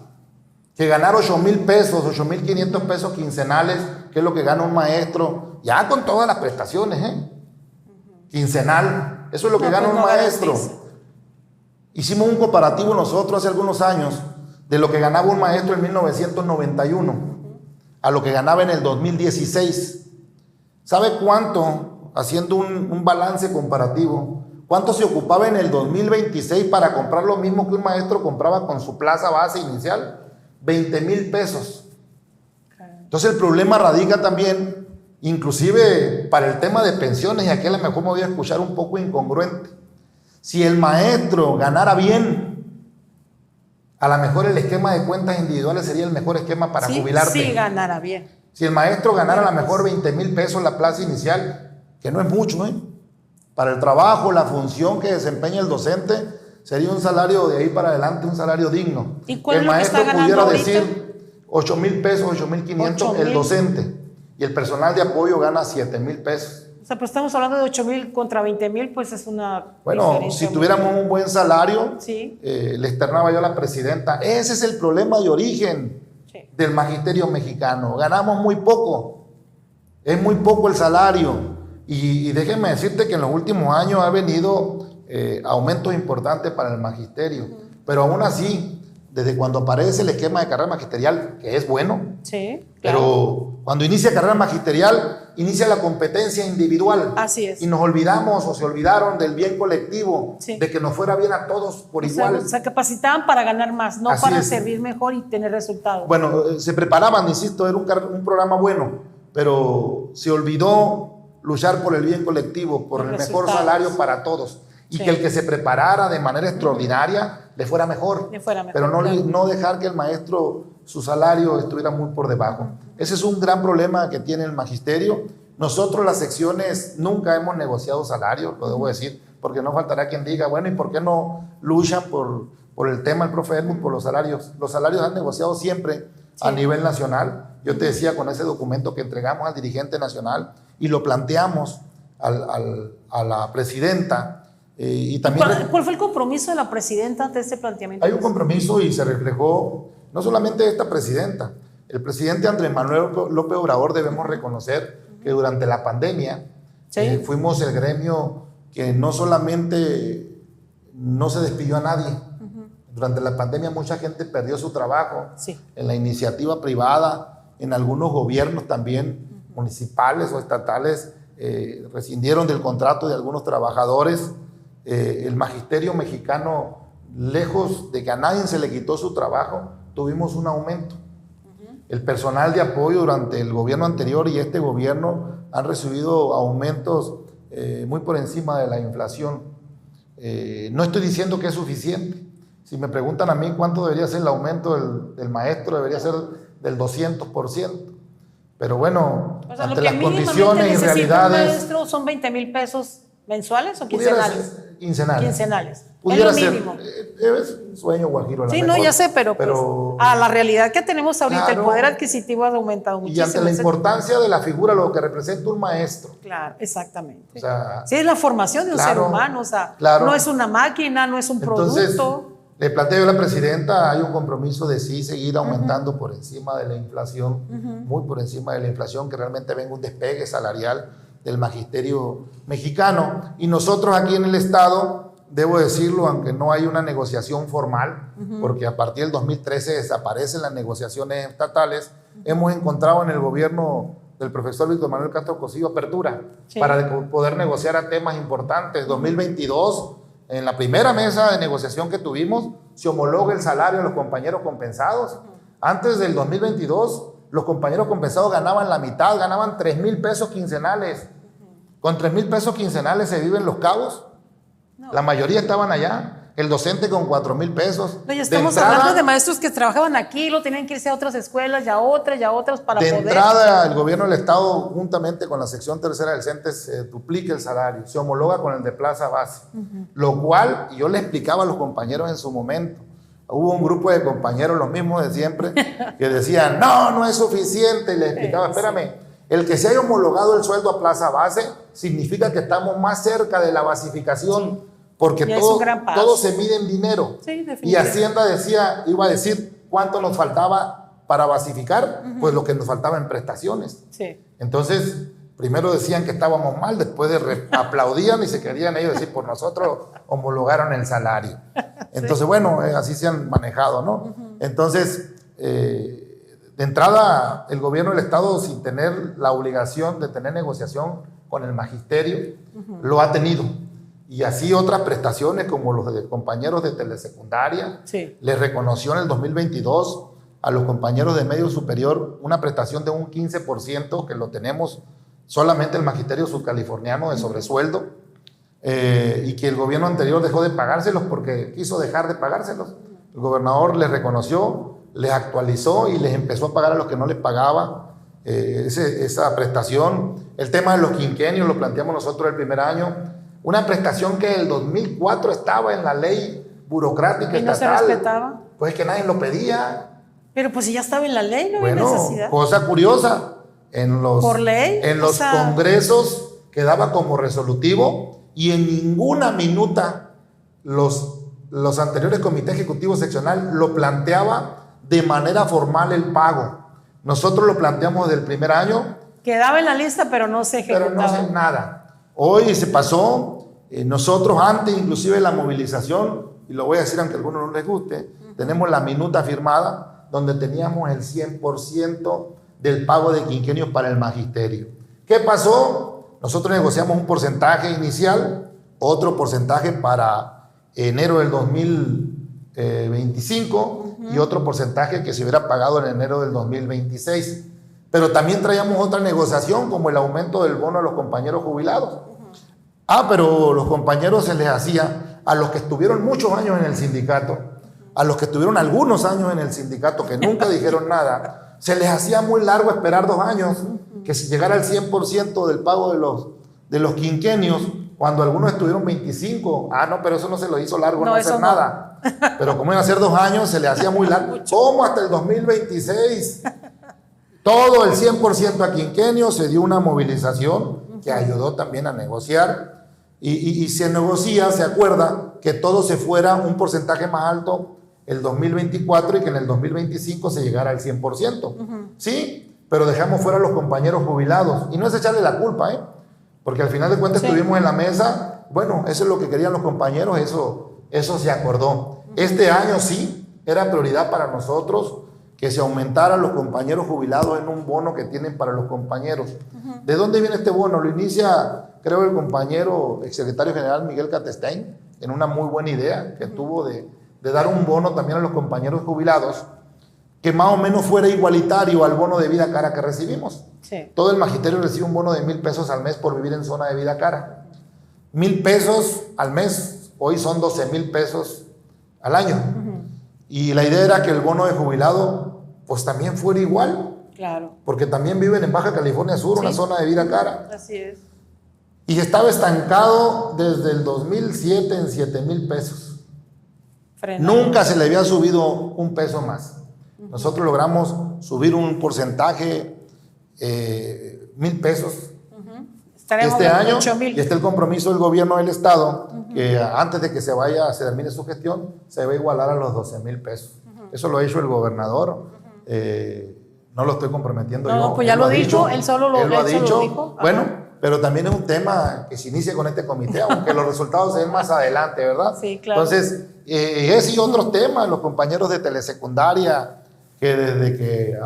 Que ganar 8,000 pesos, 8,500 pesos quincenales, que es lo que gana un maestro, ya con todas las prestaciones, quincenal, eso es lo que gana un maestro. Hicimos un comparativo nosotros hace algunos años de lo que ganaba un maestro en 1991 a lo que ganaba en el 2016. ¿Sabe cuánto, haciendo un balance comparativo, cuánto se ocupaba en el 2026 para comprar lo mismo que un maestro compraba con su plaza base inicial? 20,000 pesos. Entonces el problema radica también, inclusive para el tema de pensiones, y aquí a lo mejor me voy a escuchar un poco incongruente. Si el maestro ganara bien, a lo mejor el esquema de cuentas individuales sería el mejor esquema para jubilarte. Sí, ganara bien. Si el maestro ganara a lo mejor 20,000 pesos la plaza inicial, que no es mucho, para el trabajo, la función que desempeña el docente, sería un salario de ahí para adelante, un salario digno. ¿Y cuál el es lo maestro que está ganando pudiera ahorita? decir 8,000 pesos, 8,500 el docente, y el personal de apoyo gana 7,000 pesos. O sea, pues estamos hablando de 8,000 contra 20,000, pues es una si tuviéramos un buen salario, sí, le externaba yo a la presidenta, ese es el problema de origen del magisterio mexicano, ganamos muy poco, es muy poco el salario, y déjenme decirte que en los últimos años ha venido aumentos importantes para el magisterio, pero aún así, desde cuando aparece el esquema de carrera magisterial, que es bueno, sí, claro, pero cuando inicia carrera magisterial, inicia la competencia individual. Así es. Y nos olvidamos o se olvidaron del bien colectivo, de que nos fuera bien a todos por igual. Se capacitaban para ganar más, no Así para es. servir mejor y tener resultados. Bueno, se preparaban, insisto, era un programa bueno, pero se olvidó luchar por el bien colectivo, por el mejor salario para todos. Y que el que se preparara de manera extraordinaria le fuera mejor. Pero no dejar que el maestro, su salario estuviera muy por debajo. Ese es un gran problema que tiene el magisterio. Nosotros las secciones nunca hemos negociado salarios, lo debo decir, porque no faltará quien diga, bueno, ¿y por qué no luchan por el tema del profe Helmut, por los salarios? Los salarios han negociado siempre a nivel nacional. Yo te decía, con ese documento que entregamos al dirigente nacional y lo planteamos a la presidenta, y también ¿Cuál fue el compromiso de la presidenta ante este planteamiento? Hay un compromiso y se reflejó no solamente de esta presidenta, el presidente Andrés Manuel López Obrador. Debemos reconocer que durante la pandemia fuimos el gremio que no solamente no se despidió a nadie. Durante la pandemia mucha gente perdió su trabajo en la iniciativa privada, en algunos gobiernos también municipales o estatales rescindieron del contrato de algunos trabajadores. El magisterio mexicano, lejos de que a nadie se le quitó su trabajo, tuvimos un aumento. El personal de apoyo durante el gobierno anterior y este gobierno han recibido aumentos muy por encima de la inflación. No estoy diciendo que es suficiente. Si me preguntan a mí cuánto debería ser el aumento del maestro, debería ser del 200%. Pero bueno, O sea, ante lo que las mínimamente condiciones y necesita un realidades... maestro son 20,000 pesos mensuales o pudiera quincenales. ser quincenales. Quincenales. Pudiera Es lo ser. mínimo. Es un sueño guajiro. a lo Sí, mejor, no, ya sé, pero pues, a la realidad que tenemos ahorita, Claro. el poder adquisitivo ha aumentado Y muchísimo. ante la importancia de la figura, lo que representa un maestro. Claro, exactamente. O sea, sí, es la formación de un claro, ser humano, o sea, claro. no es una máquina, no es un Entonces, producto. le planteo a la presidenta, hay un compromiso de sí seguir aumentando por encima de la inflación, muy por encima de la inflación, que realmente venga un despegue salarial del magisterio mexicano. Y nosotros aquí en el Estado, debo decirlo, aunque no hay una negociación formal, porque a partir del 2013 desaparecen las negociaciones estatales, hemos encontrado en el gobierno del profesor Víctor Manuel Castro Cosío apertura para poder negociar a temas importantes. 2022, en la primera mesa de negociación que tuvimos, se homologa el salario de los compañeros compensados. Antes del 2022, los compañeros compensados ganaban la mitad, ganaban 3,000 pesos quincenales. Con 3,000 pesos quincenales se viven Los Cabos. No. La mayoría estaban allá. El docente con 4,000 pesos. No, ya estamos hablando de maestros que trabajaban aquí, lo tenían que irse a otras escuelas, ya otras para poder. De entrada, el gobierno del Estado, juntamente con la sección tercera del CENTE, se duplica el salario, se homologa con el de plaza base. Lo cual, y yo le explicaba a los compañeros en su momento, hubo un grupo de compañeros, los mismos de siempre, que decían, no es suficiente. Y les explicaba, espérame, el que se haya homologado el sueldo a plaza base significa que estamos más cerca de la basificación. Porque todo se mide en dinero. Sí, y Hacienda iba a decir cuánto nos faltaba para basificar, pues lo que nos faltaba en prestaciones. Sí. Entonces, primero decían que estábamos mal, después aplaudían y se querían ellos decir, por nosotros homologaron el salario. Entonces, bueno, así se han manejado, ¿no? Entonces, de entrada, el gobierno del Estado, sin tener la obligación de tener negociación con el magisterio, lo ha tenido. Y así otras prestaciones como los de compañeros de telesecundaria. Les reconoció en el 2022 a los compañeros de medio superior una prestación de un 15% que lo tenemos solamente el magisterio subcaliforniano de sobresueldo, y que el gobierno anterior dejó de pagárselos porque quiso dejar de pagárselos. El gobernador les reconoció, les actualizó y les empezó a pagar a los que no les pagaba esa prestación. El tema de los quinquenios lo planteamos nosotros el primer año. Una prestación que en el 2004 estaba en la ley burocrática ¿Y no estatal. se respetaba? Pues que nadie lo pedía. Pero pues si ya estaba en la ley, no había necesidad. Cosa curiosa, ¿por ley? En los congresos quedaba como resolutivo y en ninguna minuta los anteriores comités ejecutivos seccional lo planteaba de manera formal el pago. Nosotros lo planteamos desde el primer año. Quedaba en la lista, pero no se ejecutaba. Pero no se nada. Hoy se pasó, nosotros antes inclusive de la movilización, y lo voy a decir aunque a algunos no les guste, tenemos la minuta firmada donde teníamos el 100% del pago de quinquenios para el magisterio. ¿Qué pasó? Nosotros negociamos un porcentaje inicial, otro porcentaje para enero del 2025 y otro porcentaje que se hubiera pagado en enero del 2026. Pero también traíamos otra negociación como el aumento del bono a los compañeros jubilados. Pero los compañeros se les hacía, a los que estuvieron muchos años en el sindicato, a los que estuvieron algunos años en el sindicato que nunca dijeron nada, se les hacía muy largo esperar 2 años que se llegara al 100% del pago de los quinquenios, cuando algunos estuvieron 25. No, pero eso no se lo hizo largo, no hacer nada. Pero como iban a ser 2 años, se les hacía muy largo. ¿Cómo hasta el 2026? Todo el 100% a quinquenio, se dio una movilización que ayudó también a negociar y se negocia, se acuerda que todo se fuera un porcentaje más alto el 2024 y que en el 2025 se llegara al 100%. Sí, pero dejamos fuera a los compañeros jubilados y no es echarle la culpa, porque al final de cuentas estuvimos en la mesa, bueno, eso es lo que querían los compañeros, eso se acordó. Este año sí, era prioridad para nosotros que se aumentara a los compañeros jubilados en un bono que tienen para los compañeros. ¿De dónde viene este bono? Lo inicia, creo, el compañero exsecretario general Miguel Catestein, en una muy buena idea que tuvo de dar un bono también a los compañeros jubilados, que más o menos fuera igualitario al bono de vida cara que recibimos. Sí. Todo el magisterio recibe un bono de 1,000 pesos al mes por vivir en zona de vida cara. 1,000 pesos al mes, hoy son 12,000 pesos al año. Y la idea era que el bono de jubilado pues también fuera igual. Claro. Porque también viven en Baja California Sur, una zona de vida cara. Así es. Y estaba estancado desde el 2007 en 7,000 pesos. Nunca se le había subido un peso más. Nosotros logramos subir un porcentaje, 1,000 pesos este año. 8,000. Y está el compromiso del gobierno del estado, que antes de que se termine su gestión, se va a igualar a los 12,000 pesos. Eso lo ha hecho el gobernador. No lo estoy comprometiendo yo. No, pues ya lo dijo, él solo lo ha dicho. Dijo. Bueno, pero también es un tema que se inicia con este comité, aunque los resultados se ven más adelante, ¿verdad? Sí, claro. Entonces, ese y otros temas, los compañeros de telesecundaria, que desde que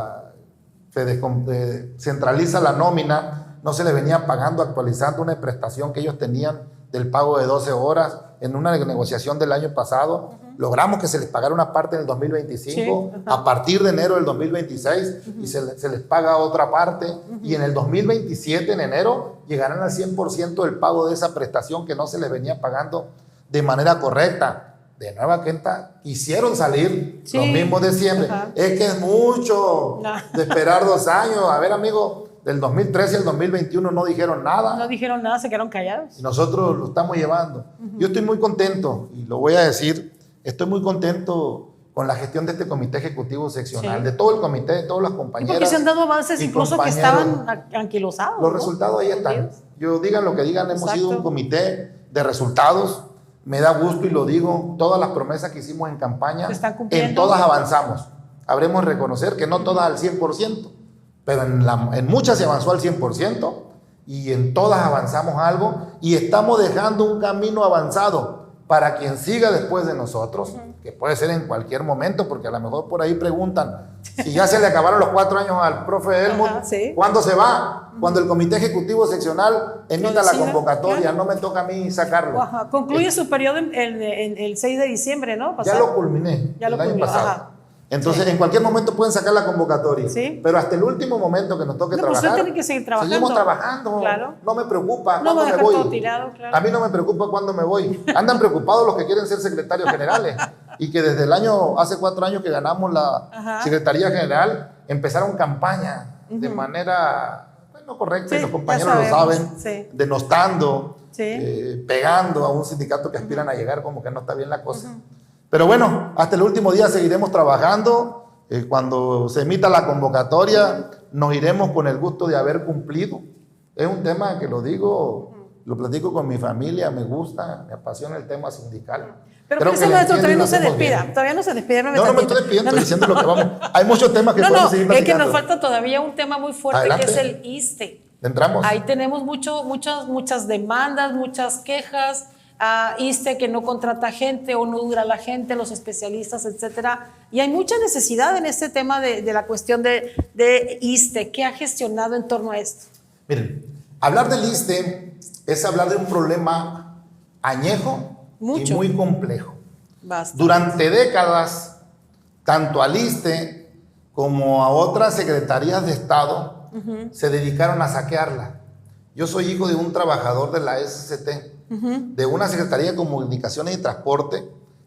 se centraliza la nómina, no se les venía pagando, actualizando una prestación que ellos tenían del pago de 12 horas en una negociación del año pasado. Logramos que se les pagara una parte en el 2025, a partir de enero del 2026, y se les paga otra parte, y en el 2027, en enero, llegarán al 100% del pago de esa prestación que no se les venía pagando de manera correcta. De nueva cuenta, quisieron salir los mismos de siempre. Es que es mucho de esperar 2 años. A ver, amigo, del 2013 al 2021 no dijeron nada. No dijeron nada, se quedaron callados. Y nosotros lo estamos llevando. Yo estoy muy contento, y lo voy a decir, estoy muy contento con la gestión de este comité ejecutivo seccional, de todo el comité, de todas las compañeras. Y porque se han dado avances incluso que estaban anquilosados. Los resultados ahí están. Digan lo que digan, hemos sido un comité de resultados. Me da gusto y lo digo, todas las promesas que hicimos en campaña, en todas avanzamos. Habremos de reconocer que no todas al 100%, pero en muchas se avanzó al 100%, y en todas avanzamos algo, y estamos dejando un camino avanzado para quien siga después de nosotros, que puede ser en cualquier momento, porque a lo mejor por ahí preguntan, si ya se le acabaron los 4 años al profe Helmut, ¿cuándo se va? Cuando el comité ejecutivo seccional emita la convocatoria, no me toca a mí sacarlo. Concluye su periodo el 6 de diciembre, ¿no? Ya lo culminé el año pasado. Entonces, en cualquier momento pueden sacar la convocatoria. Pero hasta el último momento que nos toque trabajar, usted tiene que seguir trabajando. Seguimos trabajando. Claro. No me preocupa cuándo me voy. Tirado, claro. A mí no me preocupa cuándo me voy. Andan preocupados los que quieren ser secretarios generales. Y que desde hace 4 años que ganamos la Secretaría General, empezaron campaña de manera no correcta, y los compañeros lo saben, denostando, pegando a un sindicato que aspiran a llegar, como que no está bien la cosa. Pero bueno, hasta el último día seguiremos trabajando. Cuando se emita la convocatoria, nos iremos con el gusto de haber cumplido. Es un tema que lo platico con mi familia, me gusta, me apasiona el tema sindical. Pero por eso, maestro, todavía no se despida. Todavía no se despide. No me estoy despidiendo, estoy diciendo lo que vamos. Hay muchos temas que podemos seguir platicando. Es que nos falta todavía un tema muy fuerte. Adelante. Que es el ISSSTE. ¿Entramos? Ahí tenemos muchas demandas, muchas quejas. ISSSTE que no contrata gente o no dura la gente, los especialistas, etcétera. Y hay mucha necesidad en este tema de la cuestión de ISSSTE. ¿Qué ha gestionado en torno a esto? Miren, hablar del ISSSTE es hablar de un problema añejo y muy complejo. Durante décadas, tanto al ISSSTE como a otras secretarías de Estado se dedicaron a saquearla. Yo soy hijo de un trabajador de la SCT, de una Secretaría de Comunicaciones y Transporte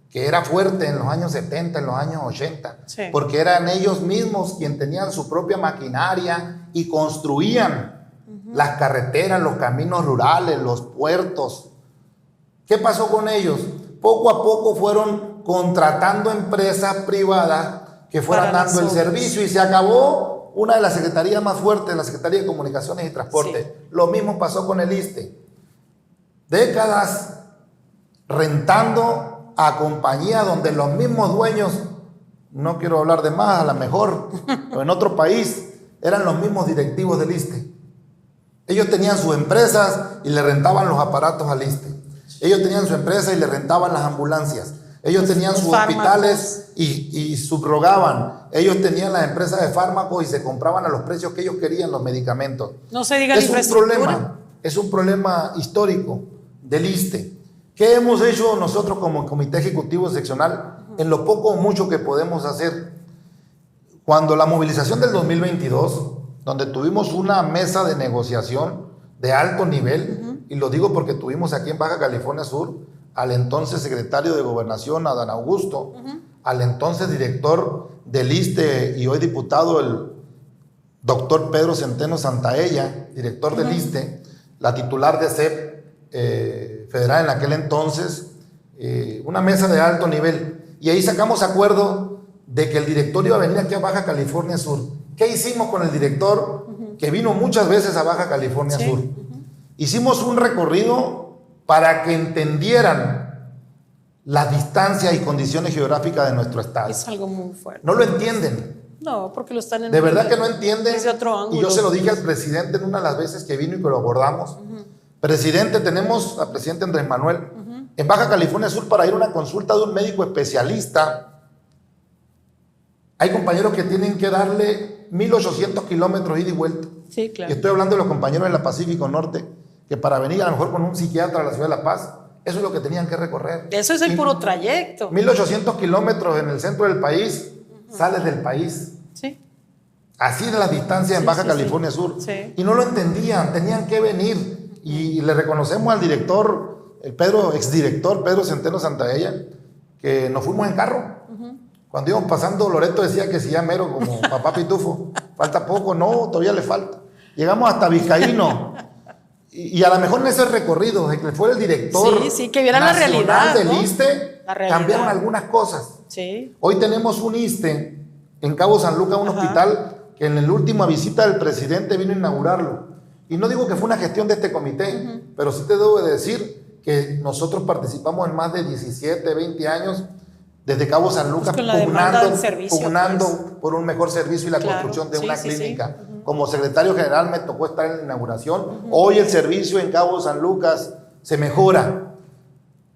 que era fuerte en los años 70, en los años 80, porque eran ellos mismos quienes tenían su propia maquinaria y construían las carreteras, los caminos rurales, los puertos. ¿Qué pasó con ellos? Poco a poco fueron contratando empresas privadas que fueran dando el servicio, y se acabó una de las secretarías más fuertes, la Secretaría de Comunicaciones y Transporte. Lo mismo pasó con el ISSSTE. Décadas rentando a compañías donde los mismos dueños, no quiero hablar de más, a lo mejor, o en otro país, eran los mismos directivos del ISSSTE. Ellos tenían sus empresas y le rentaban los aparatos al ISSSTE. Ellos tenían su empresa y le rentaban las ambulancias. Ellos tenían sus hospitales y subrogaban. Ellos tenían las empresas de fármacos y se compraban a los precios que ellos querían los medicamentos. No se diga infraestructura. Es un problema histórico del ISSSTE. ¿Qué hemos hecho nosotros como Comité Ejecutivo Seccional en lo poco o mucho que podemos hacer? Cuando la movilización del 2022, donde tuvimos una mesa de negociación de alto nivel, y lo digo porque tuvimos aquí en Baja California Sur al entonces secretario de Gobernación, Adán Augusto, al entonces director del ISSSTE y hoy diputado, el doctor Pedro Centeno Santaella, director del ISSSTE, la titular de CEP federal en aquel entonces, una mesa de alto nivel, y ahí sacamos acuerdo de que el director iba a venir aquí a Baja California Sur. ¿Qué hicimos con el director? Que vino muchas veces a Baja California Sur. Hicimos un recorrido para que entendieran la distancia y condiciones geográficas de nuestro estado. Es algo muy fuerte. No lo entienden. No, porque lo están en de verdad que no entienden. desde otro ángulo. Y yo se lo dije al presidente en una de las veces que vino y que lo abordamos. Presidente, tenemos al presidente Andrés Manuel en Baja California Sur para ir a una consulta de un médico especialista. Hay compañeros que tienen que darle 1,800 kilómetros ida y vuelta. Sí, claro. Y estoy hablando de los compañeros de la Pacífico Norte, que para venir a lo mejor con un psiquiatra a la ciudad de La Paz, eso es lo que tenían que recorrer. Eso es el puro trayecto. 1,800 kilómetros en el centro del país, sales del país. Sí. Así de las distancias en Baja California Sur. Sí. Y no lo entendían, tenían que venir. Y le reconocemos al director, exdirector Pedro Centeno Santaella, que nos fuimos en carro. Cuando íbamos pasando, Loreto decía que si ya mero, como papá Pitufo, falta poco, no, todavía le falta. Llegamos hasta Vizcaíno. Y a lo mejor en ese recorrido, de que fue el director que vieran la realidad del ¿no? ISSSTE, cambiaron algunas cosas. Sí. Hoy tenemos un ISSSTE en Cabo San Lucas, un hospital que en la última visita del presidente vino a inaugurarlo. Y no digo que fue una gestión de este comité, pero sí te debo de decir que nosotros participamos en más de 17, 20 años desde Cabo San Lucas, pugnando por un mejor servicio y la construcción de una clínica. Como secretario general me tocó estar en la inauguración. Hoy el servicio en Cabo San Lucas se mejora.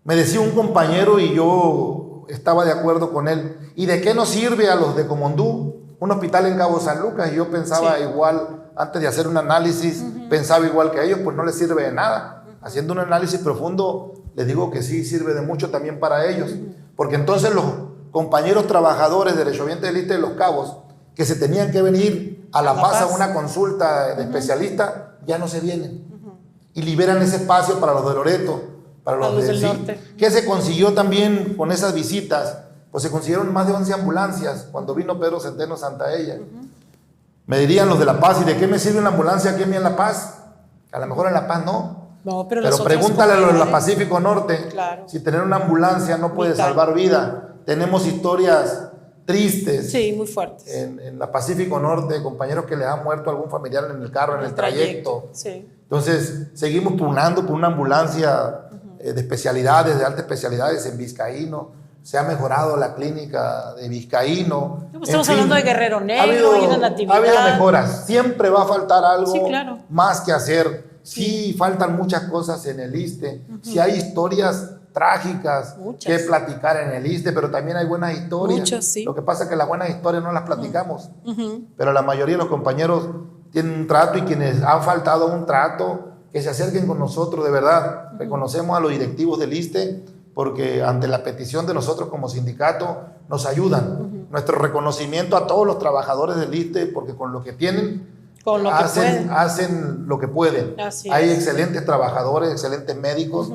Me decía un compañero y yo estaba de acuerdo con él. ¿Y de qué nos sirve a los de Comondú un hospital en Cabo San Lucas? Y yo pensaba igual, antes de hacer un análisis, pensaba igual que ellos, pues no les sirve de nada. Haciendo un análisis profundo, les digo que sí sirve de mucho también para ellos. Porque entonces los compañeros trabajadores de derechohabientes del ISSSTE de Los Cabos, que se tenían que venir a La Paz a una consulta de especialista, ya no se vienen. Y liberan ese espacio para los de Loreto, para los del norte. ¿Qué se consiguió también con esas visitas? Pues se consiguieron más de 11 ambulancias cuando vino Pedro Centeno Santaella. Me dirían los de La Paz, ¿y de qué me sirve una ambulancia aquí en La Paz? A lo mejor en La Paz no. No, pero pregúntale a los de la Pacífico Norte, si tener una ambulancia no puede salvar vida. Tenemos historias tristes. Sí, muy fuertes. En la Pacífico Norte, compañeros que les ha muerto algún familiar en el carro, en el trayecto. Sí. Entonces, seguimos pugnando por una ambulancia de especialidades, de altas especialidades en Vizcaíno. Se ha mejorado la clínica de Vizcaíno. Estamos hablando de Guerrero Negro y de Natividad. Ha habido mejoras. Siempre va a faltar algo claro. más que hacer. Sí, faltan muchas cosas en el ISSSTE. Sí hay historias trágicas que platicar en el ISSSTE, pero también hay buenas historias. Muchas, sí. Lo que pasa es que las buenas historias no las platicamos. Pero la mayoría de los compañeros tienen un trato y quienes han faltado un trato, que se acerquen con nosotros, de verdad. Reconocemos a los directivos del ISSSTE porque ante la petición de nosotros como sindicato nos ayudan. Nuestro reconocimiento a todos los trabajadores del ISSSTE porque con lo que tienen hacen lo que pueden. Hay excelentes trabajadores, excelentes médicos,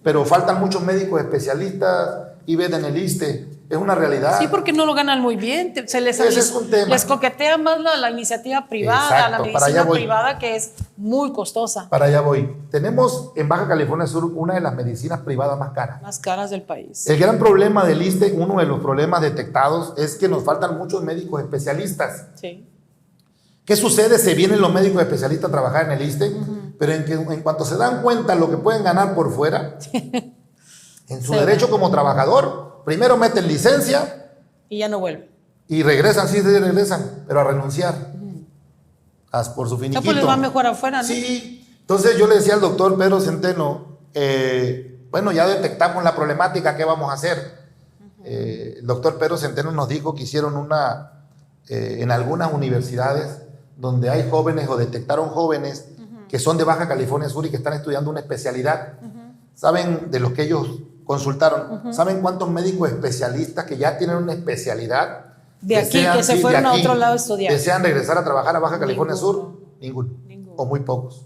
pero faltan muchos médicos especialistas y ven en el ISSSTE. Es una realidad. Sí, porque no lo ganan muy bien. Les coquetea más la iniciativa privada, la medicina privada, que es muy costosa. Para allá voy. Tenemos en Baja California Sur una de las medicinas privadas más caras. Más caras del país. El gran problema del ISSSTE, uno de los problemas detectados, es que nos faltan muchos médicos especialistas. Sí. ¿Qué sucede? Se vienen los médicos especialistas a trabajar en el ISSSTE, pero en cuanto se dan cuenta lo que pueden ganar por fuera, en su derecho como trabajador, primero meten licencia y ya no vuelven. Y regresan, sí regresan, pero a renunciar. Por su finiquito. Pues les va mejor afuera, ¿no? Sí. Entonces yo le decía al doctor Pedro Centeno, bueno, ya detectamos la problemática, ¿qué vamos a hacer? El doctor Pedro Centeno nos dijo que hicieron en algunas universidades donde hay jóvenes o detectaron jóvenes que son de Baja California Sur y que están estudiando una especialidad. ¿Saben de los que ellos consultaron? ¿Saben cuántos médicos especialistas que ya tienen una especialidad? Que se fueron a otro lado a estudiar. ¿Desean regresar a trabajar a Baja California Sur? Ninguno. O muy pocos.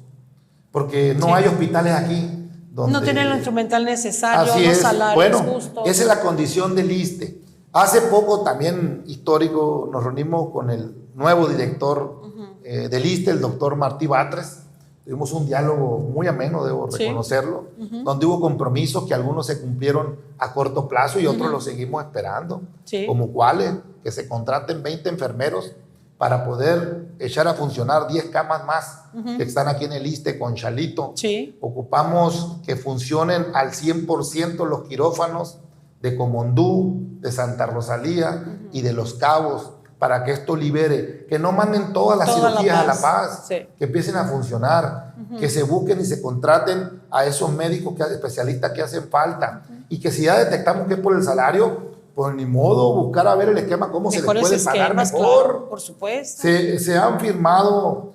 porque no hay hospitales aquí. No tienen lo instrumental necesario, así los es. salarios Bueno, justos. esa es la condición del ISSSTE. Hace poco también histórico nos reunimos con el nuevo director del ISSSTE, el doctor Martí Batres. Tuvimos un diálogo muy ameno, debo reconocerlo, donde hubo compromisos que algunos se cumplieron a corto plazo y otros los seguimos esperando, como cuáles, que se contraten 20 enfermeros para poder echar a funcionar 10 camas más que están aquí en el ISSSTE con Chalito. Ocupamos que funcionen al 100% los quirófanos de Comondú, de Santa Rosalía y de Los Cabos, para que esto libere, que no manden todas las cirugías a La Paz, que empiecen a funcionar, que se busquen y se contraten a esos médicos, especialistas que hacen falta, y que si ya detectamos que es por el salario, pues ni modo, buscar a ver el esquema, cómo se les puede pagar mejor. Claro, por supuesto. Se han firmado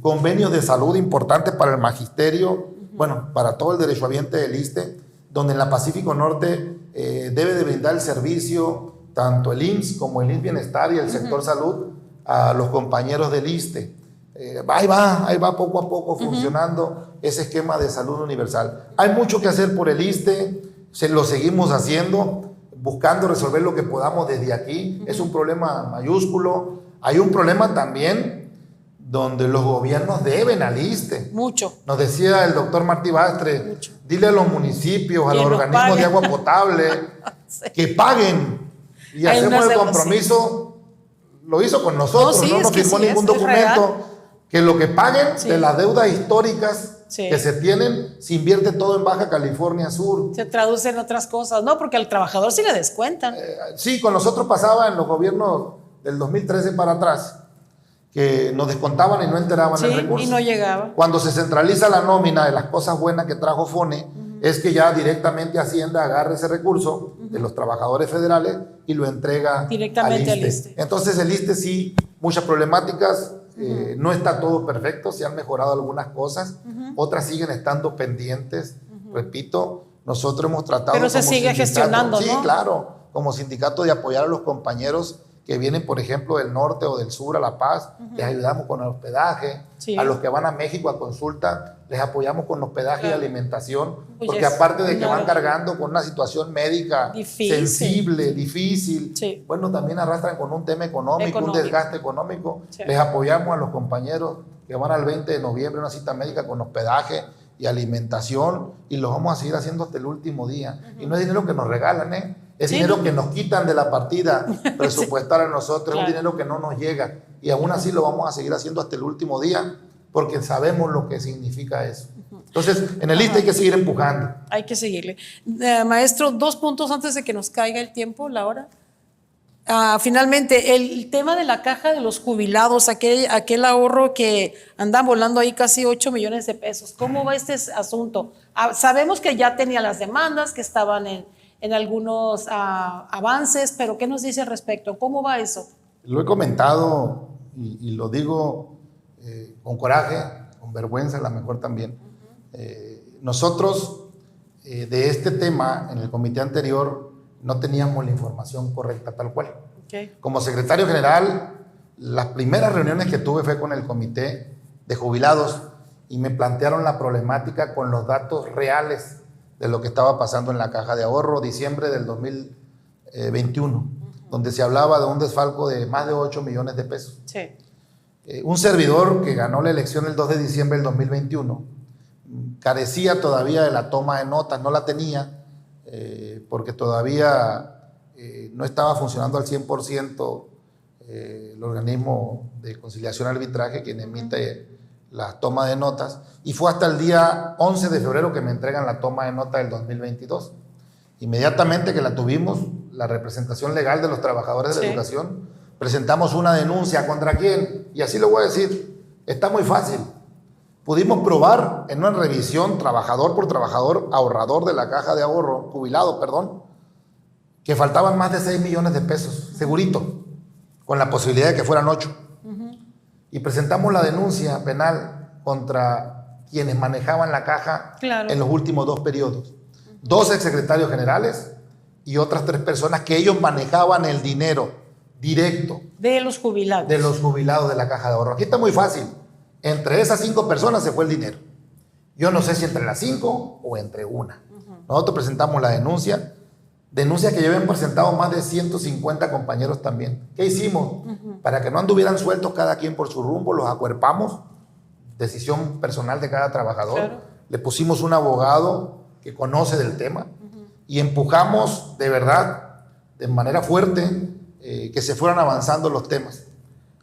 convenios de salud importantes para el magisterio, bueno, para todo el derechohabiente del ISSSTE, donde en la Pacífico Norte debe de brindar el servicio tanto el IMSS como el IMSS Bienestar y el sector salud a los compañeros del ISSSTE. Ahí va poco a poco funcionando ese esquema de salud universal. Hay mucho que hacer por el ISSSTE, lo seguimos haciendo, buscando resolver lo que podamos desde aquí. Es un problema mayúsculo. Hay un problema también donde los gobiernos deben al ISSSTE. Mucho. Nos decía el doctor Martí Bastre, dile a los municipios, a los organismos de agua potable, que paguen. Y hacemos el compromiso, lo hizo con nosotros, no nos firmó ningún documento, que lo que paguen de las deudas históricas que se tienen, se invierte todo en Baja California Sur. Se traduce en otras cosas, ¿no? Porque al trabajador sí le descuentan. Sí, con nosotros pasaba en los gobiernos del 2013 para atrás, que nos descontaban y no enteraban el recurso. Y no llegaba. Cuando se centraliza la nómina de las cosas buenas que trajo FONE, es que ya directamente Hacienda agarra ese recurso de los trabajadores federales y lo entrega directamente al ISSSTE. Entonces el ISSSTE sí, muchas problemáticas, no está todo perfecto, se han mejorado algunas cosas, otras siguen estando pendientes, repito, nosotros hemos tratado... Pero se sigue gestionando, ¿no? Sí, claro, como sindicato de apoyar a los compañeros que vienen, por ejemplo, del norte o del sur a La Paz, les ayudamos con el hospedaje, a los que van a México a consulta, les apoyamos con hospedaje y alimentación, porque aparte de que van cargando con una situación médica sensible, difícil, bueno, también arrastran con un tema económico, un desgaste económico, les apoyamos a los compañeros que van al 20 de noviembre a una cita médica con hospedaje y alimentación, y los vamos a seguir haciendo hasta el último día. Y no es dinero que nos regalan, es dinero que nos quitan de la partida presupuestaria a nosotros, es un dinero que no nos llega, y aún así lo vamos a seguir haciendo hasta el último día, porque sabemos lo que significa eso. Entonces, en el ISSSTE hay que seguir empujando. Hay que seguirle. Maestro, 2 puntos antes de que nos caiga el tiempo, la hora. Finalmente, el tema de la caja de los jubilados, aquel ahorro que andan volando ahí casi 8 millones de pesos. ¿Cómo va este asunto? Sabemos que ya tenía las demandas, que estaban en algunos avances, pero ¿qué nos dice al respecto? ¿Cómo va eso? Lo he comentado y lo digo con coraje, con vergüenza, a lo mejor también. Nosotros de este tema en el comité anterior no teníamos la información correcta tal cual. Como secretario general, las primeras reuniones que tuve fue con el comité de jubilados y me plantearon la problemática con los datos reales de lo que estaba pasando en la caja de ahorro, diciembre del 2021, donde se hablaba de un desfalco de más de 8 millones de pesos. Un servidor que ganó la elección el 2 de diciembre del 2021 carecía todavía de la toma de notas, no la tenía porque todavía no estaba funcionando al 100% el organismo de conciliación y arbitraje quien emite la toma de notas, y fue hasta el día 11 de febrero que me entregan la toma de nota del 2022. Inmediatamente que la tuvimos, la representación legal de los trabajadores de la educación, presentamos una denuncia. ¿Contra quién? Y así lo voy a decir, está muy fácil. Pudimos probar en una revisión trabajador por trabajador, ahorrador de la caja de ahorro, jubilado, perdón, que faltaban más de 6 millones de pesos, segurito, con la posibilidad de que fueran 8. Y presentamos la denuncia penal contra quienes manejaban la caja en los últimos 2 periodos. 2 exsecretarios generales y otras 3 personas que ellos manejaban el dinero directo. De los jubilados. De los jubilados de la caja de ahorro. Aquí está muy fácil. Entre esas 5 personas se fue el dinero. Yo no sé si entre las 5 o entre una. Nosotros presentamos la denuncia que ya habían presentado más de 150 compañeros también. ¿Qué hicimos? Para que no anduvieran sueltos cada quien por su rumbo, los acuerpamos, decisión personal de cada trabajador. Claro. Le pusimos un abogado que conoce del tema y empujamos de verdad, de manera fuerte, que se fueran avanzando los temas.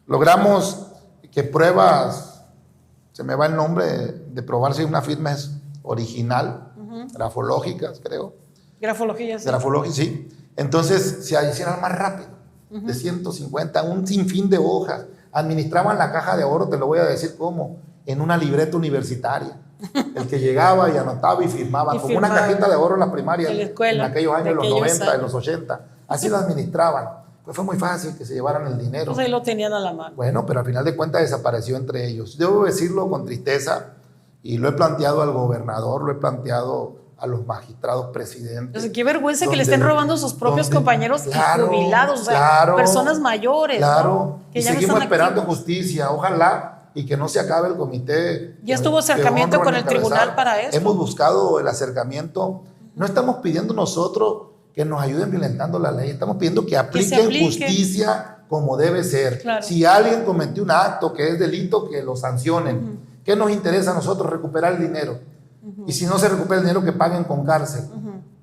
Logramos que pruebas, se me va el nombre de probar si una firma es original, grafológicas, creo. Grafología, sí. Grafología, sí. Entonces se hicieron más rápido, de 150, un sinfín de hojas. Administraban la caja de ahorro, te lo voy a decir cómo, en una libreta universitaria. El que llegaba y anotaba y firmaba, como una cajita de ahorro en la primaria, en la escuela, en aquellos años, los 90, en los 80. Así lo administraban. Pues fue muy fácil que se llevaran el dinero. Pues ahí lo tenían a la mano. Bueno, pero al final de cuentas desapareció entre ellos. Debo decirlo con tristeza, y lo he planteado al gobernador, lo he planteado a los magistrados presidentes. Pues qué vergüenza que le estén robando a sus propios compañeros jubilados, o sea, claro, personas mayores. Claro, ¿no? Que y ya seguimos no esperando activos. Justicia, ojalá, y que no se acabe el comité. Ya estuvo acercamiento con el tribunal para eso. Hemos buscado el acercamiento. No estamos pidiendo nosotros que nos ayuden violentando la ley, estamos pidiendo que apliquen justicia como debe ser. Claro. Si alguien cometió un acto que es delito, que lo sancionen. ¿Qué nos interesa a nosotros? Recuperar el dinero. Y si no se recupera el dinero, que paguen con cárcel.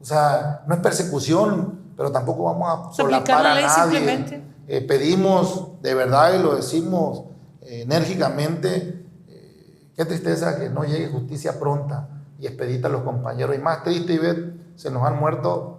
O sea, no es persecución, pero tampoco vamos a solapar a nadie. Pedimos, de verdad, y lo decimos enérgicamente, qué tristeza que no llegue justicia pronta y expedita a los compañeros. Y más triste, Ivette, se nos han muerto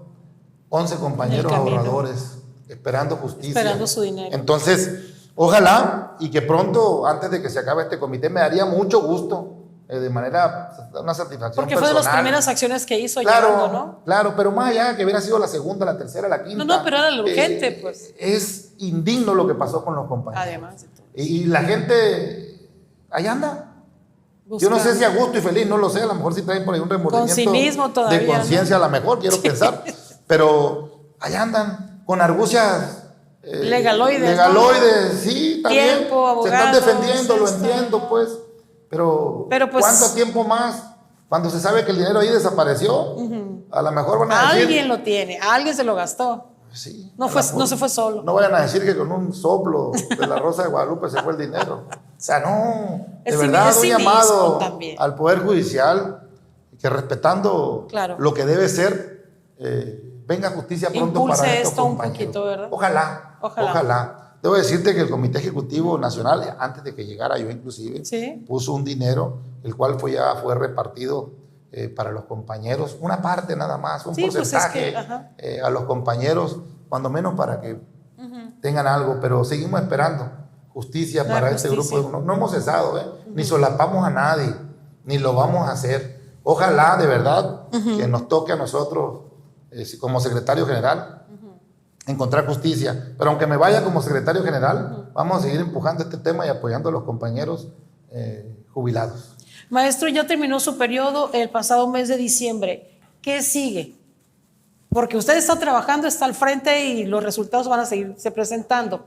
11 compañeros ahorradores esperando justicia. Esperando su dinero. Entonces, ojalá y que pronto, antes de que se acabe este comité, me daría mucho gusto, de manera, una satisfacción porque personal. fue de las primeras acciones que hizo, claro, llevando, ¿no? Claro, pero más allá que hubiera sido la segunda, la tercera, la quinta. No, pero era lo urgente, pues. Es indigno lo que pasó con los compañeros. Además de todo. Y la gente, ahí anda. Buscando. Yo no sé si a gusto y feliz, no lo sé, a lo mejor sí traen por ahí un remordimiento con cinismo todavía, de conciencia, ¿no? A lo mejor, quiero pensar, pero ahí andan, con argucias legaloides, ¿no? Sí, también. Tiempo, abogados, se están defendiendo, lo entiendo, pues. Pero pues, ¿cuánto tiempo más? Cuando se sabe que el dinero ahí desapareció, a lo mejor van a decir... Alguien lo tiene, alguien se lo gastó. Sí, no se fue solo. No vayan a decir que con un soplo de la Rosa de Guadalupe se fue el dinero. O sea, no, de verdad, un llamado al Poder Judicial, que respetando lo que debe ser, venga justicia pronto. Impulse para estos esto compañeros. Un poquito, ¿verdad? Ojalá. Debo decirte que el Comité Ejecutivo Nacional, antes de que llegara yo inclusive, puso un dinero, el cual ya fue repartido para los compañeros, una parte nada más, un porcentaje a los compañeros, cuando menos para que tengan algo, pero seguimos esperando justicia para este grupo. No hemos cesado, ni solapamos a nadie, ni lo vamos a hacer. Ojalá de verdad que nos toque a nosotros como secretario general encontrar justicia, pero aunque me vaya como secretario general, vamos a seguir empujando este tema y apoyando a los compañeros jubilados. Maestro, ya terminó su periodo el pasado mes de diciembre. ¿Qué sigue? Porque usted está trabajando, está al frente y los resultados van a seguirse presentando.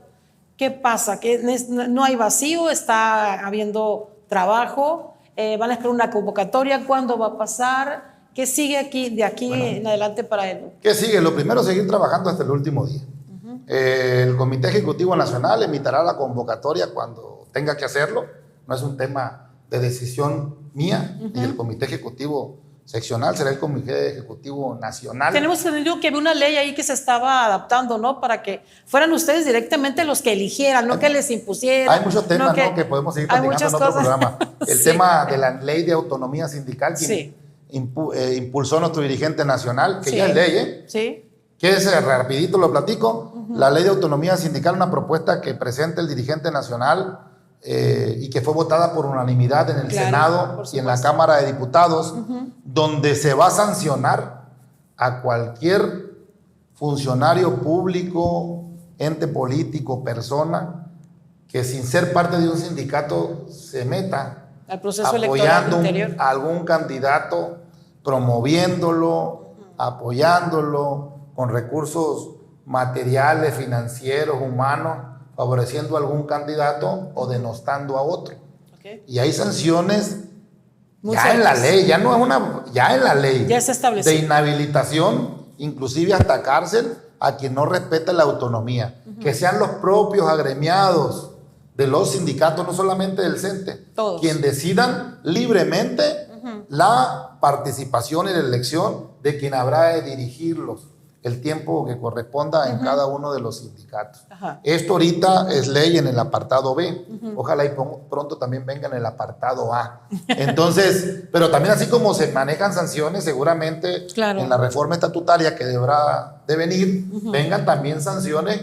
¿Qué pasa? ¿Que no hay vacío? ¿Está habiendo trabajo? ¿Van a esperar una convocatoria? ¿Cuándo va a pasar? ¿Qué sigue de aquí en adelante para él? ¿Qué sigue? Lo primero, seguir trabajando hasta el último día. El Comité Ejecutivo Nacional emitirá la convocatoria cuando tenga que hacerlo. No es un tema de decisión mía, y el Comité Ejecutivo Seccional será el Comité Ejecutivo Nacional. Tenemos entendido que había una ley ahí que se estaba adaptando, ¿no? Para que fueran ustedes directamente los que eligieran, no que les impusieran. Hay muchos temas, ¿no? Que podemos seguir platicando en otro programa. El tema de la ley de autonomía sindical, que impulsó nuestro dirigente nacional, que ya es ley, que es, rapidito lo platico, la ley de autonomía sindical, una propuesta que presenta el dirigente nacional y que fue votada por unanimidad en el Senado y en la Cámara de Diputados, donde se va a sancionar a cualquier funcionario público, ente político, persona, que sin ser parte de un sindicato se meta al proceso apoyando a algún candidato, promoviéndolo, apoyándolo con recursos materiales, financieros, humanos, favoreciendo a algún candidato o denostando a otro. Okay. Y hay sanciones Muy ya fuertes. en la ley, ya no es ya en la ley. Ya está establecido. De inhabilitación, inclusive hasta cárcel, a quien no respeta la autonomía. Que sean los propios agremiados de los sindicatos, no solamente del CENTE, todos, quien decidan libremente la participación y la elección de quien habrá de dirigirlos el tiempo que corresponda en cada uno de los sindicatos. Ajá. Esto ahorita es ley en el apartado B. Ojalá y pronto también venga en el apartado A. Entonces, pero también así como se manejan sanciones, seguramente claro, en la reforma estatutaria que deberá de venir, vengan también sanciones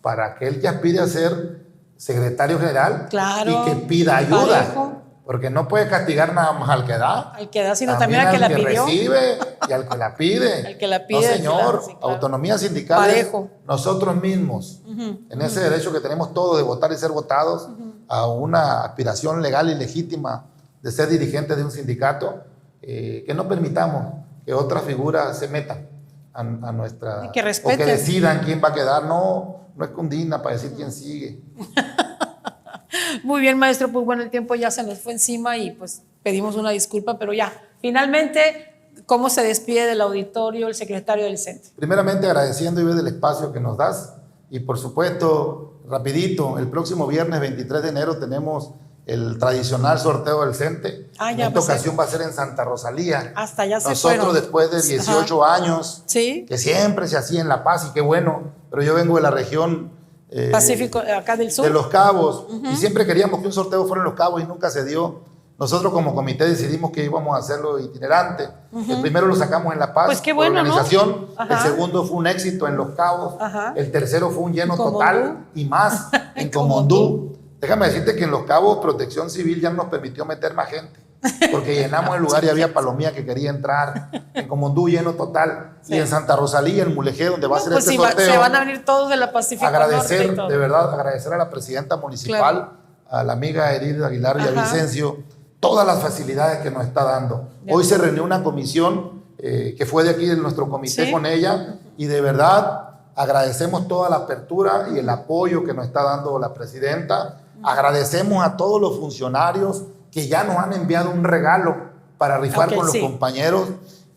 para aquel que aspire a ser secretario general, claro, y que pida ayuda. parejo. Porque no puede castigar nada más al que da. Al que da, sino también al que la pidió. Recibe y al que la pide. Al que la pide. No, señor. Sí, claro. Autonomía sindical parejo. es nosotros mismos. En ese derecho que tenemos todos de votar y ser votados a una aspiración legal y legítima de ser dirigente de un sindicato, que no permitamos que otras figuras se metan a nuestra... Y que respeten. O que decidan quién va a quedar. No es Cundina para decir quién sigue. Muy bien, maestro, pues bueno, el tiempo ya se nos fue encima y pues pedimos una disculpa, pero ya, finalmente, ¿cómo se despide del auditorio el secretario del CENTE? Primeramente agradeciendo, Ivette, el espacio que nos das y por supuesto, rapidito, el próximo viernes 23 de enero tenemos el tradicional sorteo del CENTE. En esta ocasión va a ser en Santa Rosalía. Hasta allá se Nosotros fueron. Después de 18 años, ¿sí? Que siempre se hacía en La Paz y qué bueno, pero yo vengo de la región Pacífico, acá del sur. de Los Cabos, y siempre queríamos que un sorteo fuera en Los Cabos y nunca se dio. Nosotros como comité decidimos que íbamos a hacerlo itinerante. El primero lo sacamos en La Paz, pues qué bueno, organización. ¿no? El segundo fue un éxito en Los Cabos. El tercero fue un lleno total y más en Comondú. Déjame decirte que en Los Cabos Protección Civil ya nos permitió meter más gente, porque llenamos el lugar y había palomía que quería entrar. En Comondú lleno total. Sí. Y en Santa Rosalía, en Mulegé, donde va a ser este sorteo. Se van a venir todos de la Pacífico agradecer, Norte y todo. De verdad, agradecer a la presidenta municipal, a la amiga Edith Aguilar Villavicencio, todas las facilidades que nos está dando. Hoy se reunió una comisión que fue de aquí de nuestro comité con ella, y de verdad agradecemos toda la apertura y el apoyo que nos está dando la presidenta. Agradecemos a todos los funcionarios que ya nos han enviado un regalo para rifar con los compañeros.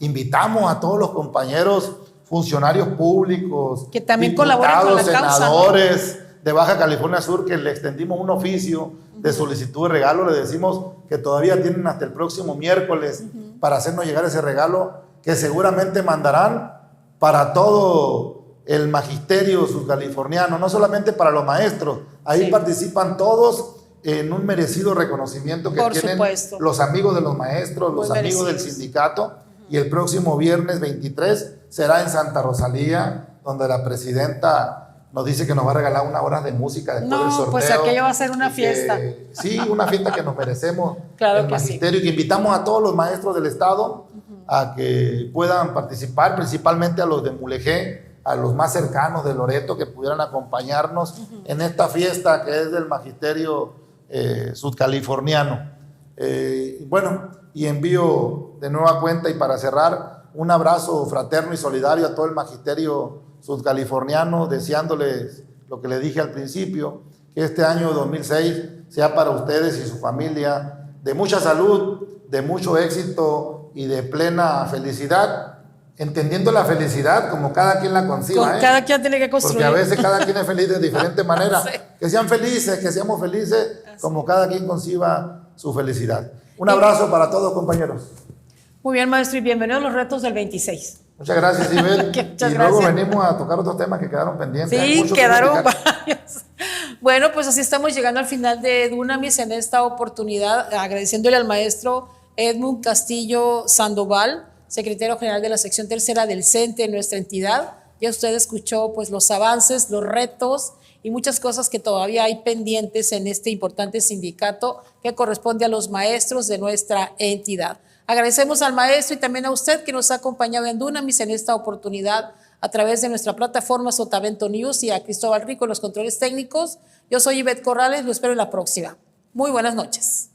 Invitamos a todos los compañeros funcionarios públicos, que también colaboran con la senadores, causa, ¿no? De Baja California Sur, que le extendimos un oficio de solicitud de regalo. Le decimos que todavía tienen hasta el próximo miércoles para hacernos llegar ese regalo, que seguramente mandarán para todo el magisterio subcaliforniano, no solamente para los maestros. Ahí participan todos en un merecido reconocimiento que tienen los amigos de los maestros, los amigos del sindicato. Y el próximo viernes 23 será en Santa Rosalía, donde la presidenta nos dice que nos va a regalar 1 hora de música después del sorteo. Pues aquello va a ser una fiesta. Sí, una fiesta que nos merecemos. Claro el que magisterio, y que invitamos a todos los maestros del estado a que puedan participar, principalmente a los de Mulegé, a los más cercanos de Loreto, que pudieran acompañarnos en esta fiesta que es del magisterio sudcaliforniano. Bueno, y envío de nueva cuenta, y para cerrar, un abrazo fraterno y solidario a todo el magisterio sudcaliforniano, deseándoles lo que les dije al principio, que este año 2006 sea para ustedes y su familia de mucha salud, de mucho éxito y de plena felicidad, entendiendo la felicidad como cada quien la conciba. Cada quien tiene que construir. Porque a veces cada quien es feliz de diferente manera. Que sean felices, que seamos felices como cada quien conciba su felicidad. Un abrazo para todos, compañeros. Muy bien, maestro, y bienvenidos a los retos del 26. Muchas gracias, Ivette. Y luego venimos a tocar otros temas que quedaron pendientes. Sí, quedaron varios. Bueno, pues así estamos llegando al final de Dunamis en esta oportunidad, agradeciéndole al maestro Edmund Castillo Sandoval, secretario general de la sección tercera del CENTE en nuestra entidad. Ya usted escuchó pues los avances, los retos y muchas cosas que todavía hay pendientes en este importante sindicato que corresponde a los maestros de nuestra entidad. Agradecemos al maestro y también a usted que nos ha acompañado en Dunamis en esta oportunidad a través de nuestra plataforma Sotavento News, y a Cristóbal Rico en los controles técnicos. Yo soy Ivette Corrales, lo espero en la próxima. Muy buenas noches.